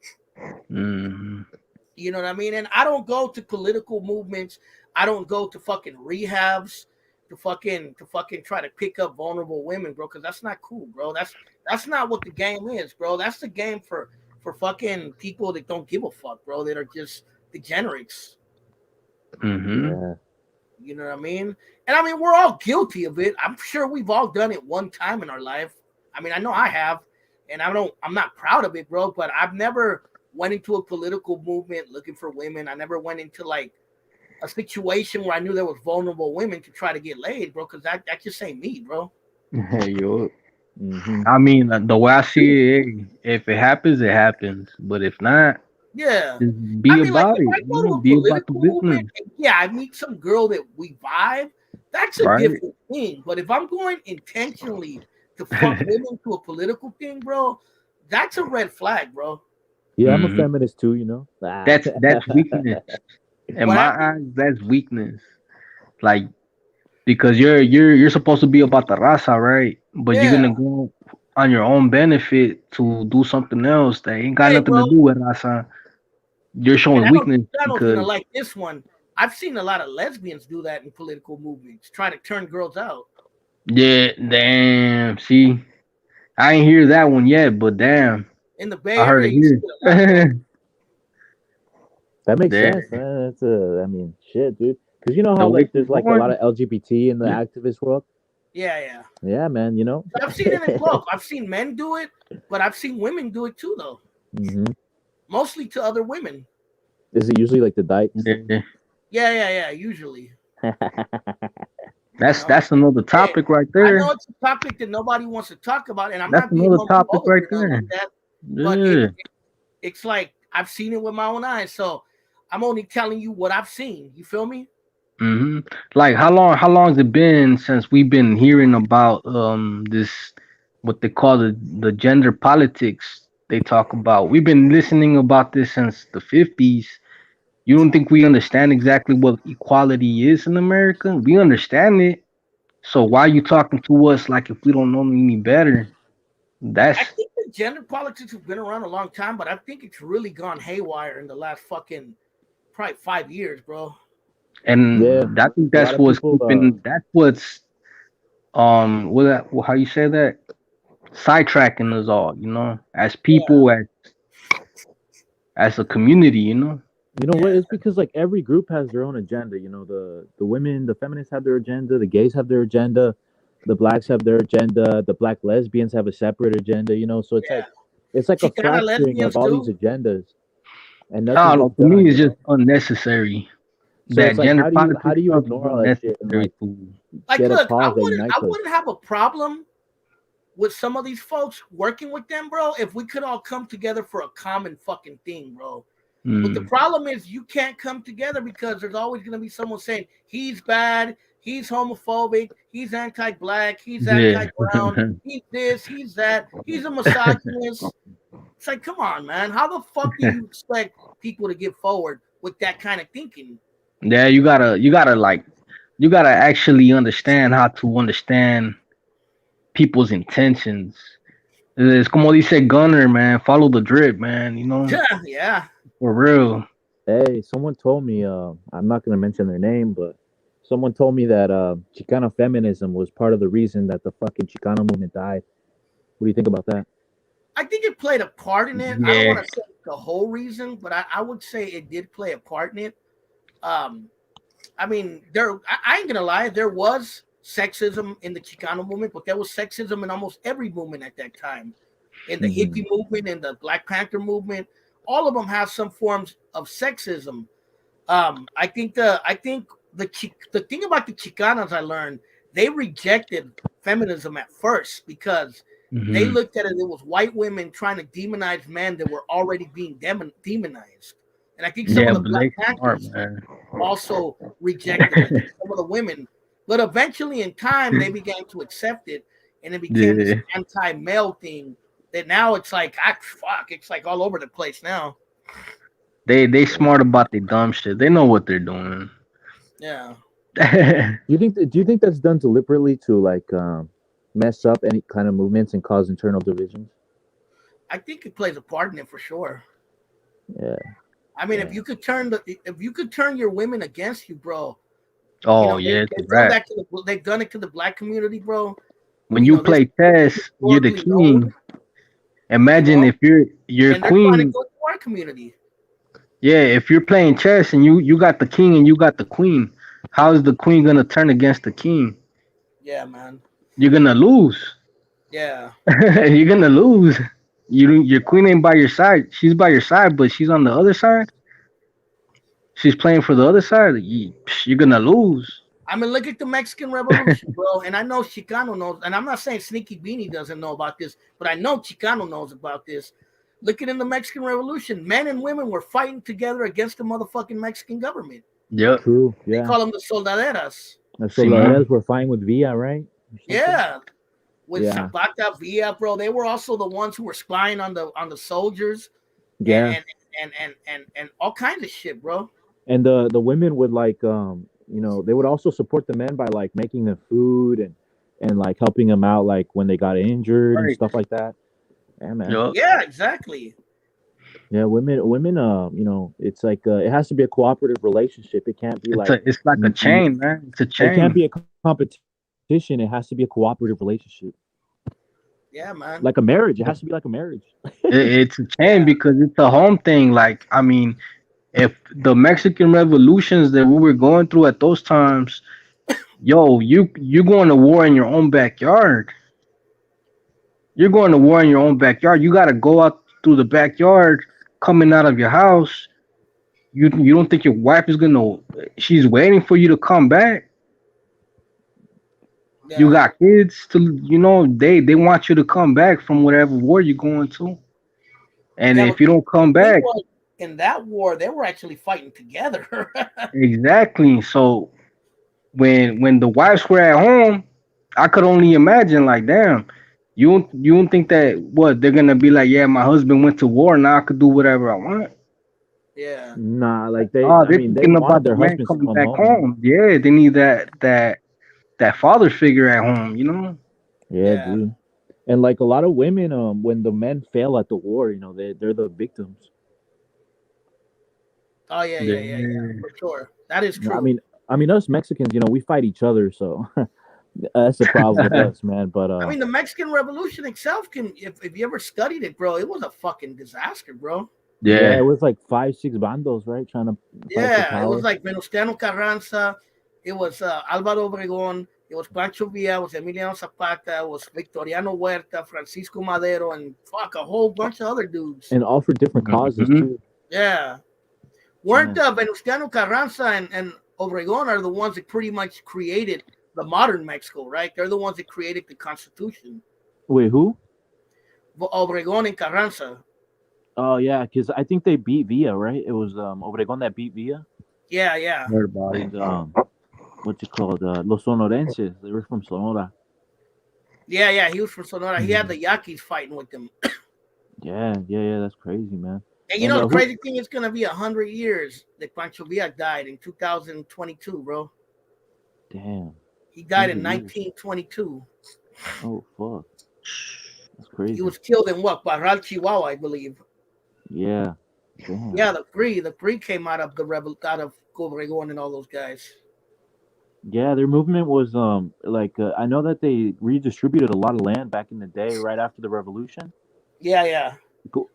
Mhm. You know what I mean? And I don't go to political movements. I don't go to fucking rehabs to fucking try to pick up vulnerable women, bro, because that's not cool, bro. That's not what the game is, bro. That's the game for fucking people that don't give a fuck, bro, that are just degenerates. Mhm. Yeah. You know what I mean? And I mean, we're all guilty of it. I'm sure we've all done it one time in our life. I mean, I know I have, and I'm not proud of it, bro, but I've never went into a political movement looking for women. I never went into like a situation where I knew there was vulnerable women to try to get laid, bro, because that just ain't me, bro. Hey, yo. Mhm. I mean, the way I see it, hey, if it happens, it happens. But if not, Yeah. just be I mean, like, about if it. I You go know, to a be about the political business, movement, yeah, I meet some girl that we vibe, that's a right? different thing. But if I'm going intentionally to fuck women to a political thing, bro, that's a red flag, bro. Yeah, I'm a Mhm. feminist too, you know. That's weakness. In What my happened? eyes, that's weakness. Like, because you're supposed to be about the raza, right? But you're Yeah. gonna go on your own benefit to do something else that ain't got Hey, nothing to bro, do with raza. You're and showing I know weakness Chano's gonna because like this one. I've seen a lot of lesbians do that in political movements, try to turn girls out. yeah, damn. See, I ain't hear that one yet, but damn, In the Bay I heard Area, it you see it a lot, bro. here. That makes Yeah, sense, man. That's I mean, shit, dude. Because you know the how way like she's there's like a lot going. of LGBT in the Yeah. activist world. Yeah, yeah. Yeah, man. You know. But I've seen it in both. I've seen men do it, but I've seen women do it too, though. hmm Mostly to other women. Is it usually like the dykes? Yeah. Yeah. Usually, That's you know. another Hey, topic right I know there. it's a topic that nobody wants to talk about, and I'm That's not being another topic homophobic right or nothing there. like that. But Yeah. it's like I've seen it with my own eyes, so I'm only telling you what I've seen. You feel me? Hmm. Like how long has it been since we've been hearing about this what they call the gender politics they talk about? We've been listening about this since the 50s. You don't think we understand exactly what equality is in America? We understand it. So why are you talking to us like if we don't know any better? That's I think the gender politics have been around a long time, but I think it's really gone haywire in the last fucking probably 5 years, bro. and Yeah. I think A lot that's of what's people. keeping that's what's how you say that sidetracking us all, you know, as people, as a community, you know. You know what? Yeah. It's because like every group has their own agenda. You know, the women, the feminists have their agenda, the gays have their agenda, the blacks have their agenda, the black lesbians have a separate agenda. You know, so it's Yeah. like a Chicana fracturing of lesbians all these too. agendas, and I nothing don't know. gets To me, done. it's You just know, unnecessary. so it's That like gender how politics do you stuff is ignore all that shit and unnecessary like to. Like, get a look, cause that unites I us? wouldn't have a problem with some of these folks working with them, bro, if we could all come together for a common fucking thing, bro. But the problem is you can't come together because there's always going to be someone saying he's bad, he's homophobic, he's anti-black, he's Yeah. anti-brown, he's this, he's that, he's a misogynist. It's like, come on, man. How the fuck do you expect people to get forward with that kind of thinking? Yeah, you gotta actually understand how to understand people's intentions. It's como dice Gunner, man. Follow the drip, man. You know, Yeah. for real. Hey, someone told me, I'm not going to mention their name, but someone told me that Chicano feminism was part of the reason that the fucking Chicano movement died. What do you think about that? I think it played a part in it. I don't Yeah. want to say the whole reason, but I would say it did play a part in it. Um, I mean, I ain't gonna lie, there was sexism in the Chicano movement, but there was sexism in almost every movement at that time. In the Mhm. hippie movement, in the Black Panther movement, all of them have some forms of sexism. I think the thing about the Chicanos I learned, they rejected feminism at first because they Mhm. looked at it was white women trying to demonize men that were already being demonized. And I think some of Yeah, the but Black they smart, Panthers man. also rejected it, some of the women. But eventually, in time, they began to accept it, and it became this Yeah. anti-male thing. That now it's like, it's like all over the place now. They smart about the dumb shit. They know what they're doing. Yeah, Do you think that's done deliberately to like mess up any kind of movements and cause internal divisions? I think it plays a part in it for sure. Yeah, I mean, yeah. if you could turn your women against you, bro, Oh yeah, it's a they've done wrap. that they've done it to the black community, bro. When You you know, this play is chess, you're the historically known, king. Imagine if you're and they're trying to queen. go to our community. Yeah, if you're playing chess and you got the king and you got the queen, how is the queen gonna turn against the king? Yeah, man. You're gonna lose. Yeah, You're gonna lose. Your queen ain't by your side. She's by your side, but she's on the other side. She's playing for the other side. You're gonna lose. I mean, look at the Mexican Revolution, bro. And I know Chicano knows, and I'm not saying Sneaky Beanie doesn't know about this, but I know Chicano knows about this. Looking in the Mexican Revolution, men and women were fighting together against the motherfucking Mexican government. Yep. True. They Yeah. call them the soldaderas. The Simon. Soladeras were fine with Villa, right? Or something? Yeah, with Yeah. Zapata Villa, bro. They were also the ones who were spying on the soldiers and Yeah. and all kinds of shit, bro. And the women would like they would also support the men by like making them food and like helping them out like when they got injured and Right. stuff like that. Yeah, man. Yep. Yeah, exactly. Yeah, women it's like it has to be a cooperative relationship. It can't be like It's like a chain, man. It's a it can't chain. be a competition. It has to be a cooperative relationship. Yeah, man. Like a marriage. It has to be like a marriage. It's a chain Yeah. because it's a home thing. Like, I mean, if the Mexican revolutions that we were going through at those times, yo, you going to war in your own backyard. You're going to war in your own backyard. You got to go out through the backyard, coming out of your house. You don't think your wife is gonna? She's waiting for you to come back. You Yeah. got kids to, they want you to come back from whatever war you're going to. And Yeah, if but you don't come the thing back, was, in that war, they were actually fighting together. exactly. So when the wives were at home, I could only imagine like, damn, you don't think that what they're gonna be like, yeah, my husband went to war, now I could do whatever I want. Yeah. Nah, like Oh, they're they thinking wanted about the their man husbands to coming come back home, man. home. Yeah, they need that father figure at home. Yeah, Yeah. dude. And like a lot of women, when the men fail at the war, they're the victims. Oh yeah. Yeah. For sure. That is I true. mean, us Mexicans, we fight each other, so that's the problem with us, man. But I mean, the Mexican Revolution itself can, if you ever studied it, bro, it was a fucking disaster, bro. yeah, it Yeah. was like 5, 6 bandos, right, trying to fight for Yeah, it was power. like Venustiano Carranza, it was Álvaro Obregón, it was Pancho Villa, it was Emiliano Zapata, it was Victoriano Huerta, Francisco Madero, and fuck a whole bunch of other dudes. And all for different causes Mhm. too. Yeah, weren't Yeah. Venustiano Carranza and Obregón are the ones that pretty much created the modern Mexico, right? They're the ones that created the Constitution. Wait, who? Obregón and Carranza. Oh yeah, because I think they beat Villa, right? It was Obregón that beat Villa, Yeah. Heard about it. and what's it called? Los Sonorenses. They were from Sonora. Yeah. He was from Sonora. He had the Yaquis fighting with them. Yeah. That's crazy, man. And you And know the who? crazy thing is gonna be 100 years that Pancho Villa died in 2022, bro. Damn. He died in 100 years. 1922. Oh fuck. That's crazy. He was killed in what? Barral, Chihuahua, I believe. Yeah. Damn. Yeah, the three came out of out of Obregón and all those guys. Yeah, their movement was I know that they redistributed a lot of land back in the day, right after the revolution. Yeah.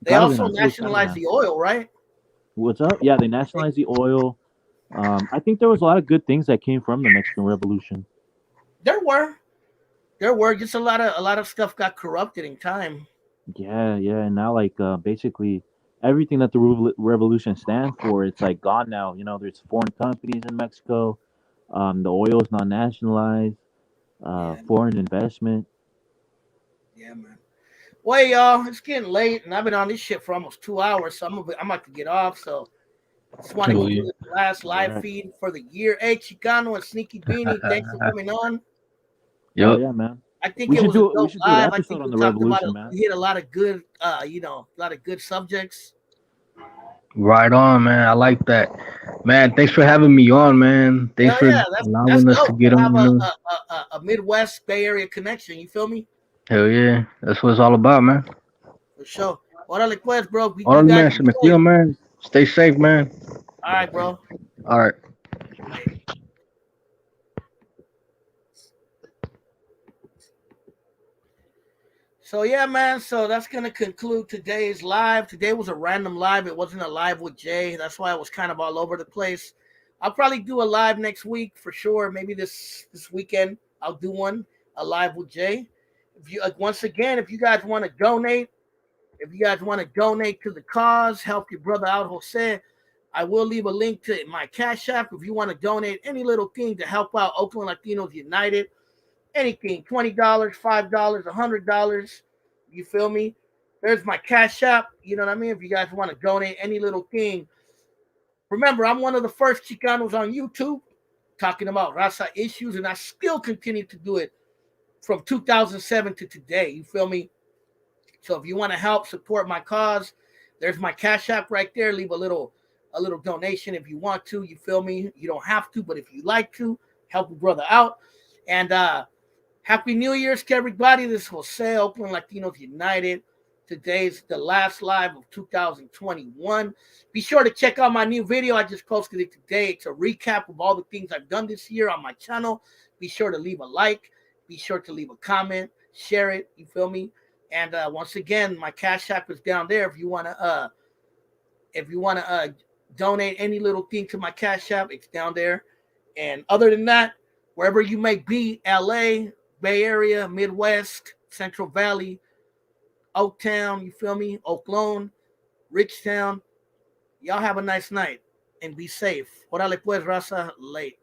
They also nationalized the oil, right? What's up? Yeah, they nationalized the oil. I think there was a lot of good things that came from the Mexican Revolution. There were just a lot of stuff got corrupted in time. Yeah, and now basically everything that the revolution stands for, it's like gone now. You know, there's foreign companies in Mexico. The oil is not nationalized. Foreign investment. Yeah, man. Well, y'all, it's getting late, and I've been on this shit for almost 2 hours, so I'm about to get off. So, just want to do the last live feed for the year. Hey, Chicano and Sneaky Beanie, thanks for coming on. Oh, yeah, man. I think it was a dope live. I think on we the talked revolution, about man. we hit a lot of good, a lot of good subjects. Right on, man. I like that, man. Thanks for having me on, man. Thanks for allowing us to get on. Have a Midwest Bay Area connection. You feel me? Hell yeah, that's what it's all about, man. For sure. Órale, pues, bro. Órale, man. Se me cuida, man. Stay safe, man. All right, bro. All right. So yeah, man. So that's gonna conclude today's live. Today was a random live. It wasn't a live with Jay. That's why I was kind of all over the place. I'll probably do a live next week for sure. Maybe this weekend I'll do a live with Jay. If you once again, if you guys want to donate, to the cause, help your brother out, Jose, I will leave a link to my Cash App. If you want to donate any little thing to help out Oakland Latinos United, anything, $20, $5, $100, you feel me? There's my Cash App. You know what I mean? If you guys want to donate any little thing. Remember, I'm one of the first Chicanos on YouTube talking about Raza issues, and I still continue to do it from 2007 to today. You feel me? So if you want to help support my cause, there's my Cash App right there. Leave a little donation if you want to. You feel me? You don't have to, but if you like to, help a brother out. And Happy New Year's to everybody. This is Jose, Oakland Latinos United. Today's the last live of 2021. Be sure to check out my new video. I just posted it today. It's a recap of all the things I've done this year on my channel. Be sure to leave a like. Be sure to leave a comment. Share it. You feel me? And once again, my Cash App is down there. If you wanna donate any little thing to my Cash App, it's down there. And other than that, wherever you may be, LA, Bay Area, Midwest, Central Valley, Oaktown, you feel me? Oaklawn, Richtown. Y'all have a nice night and be safe. Órale pues, raza, late.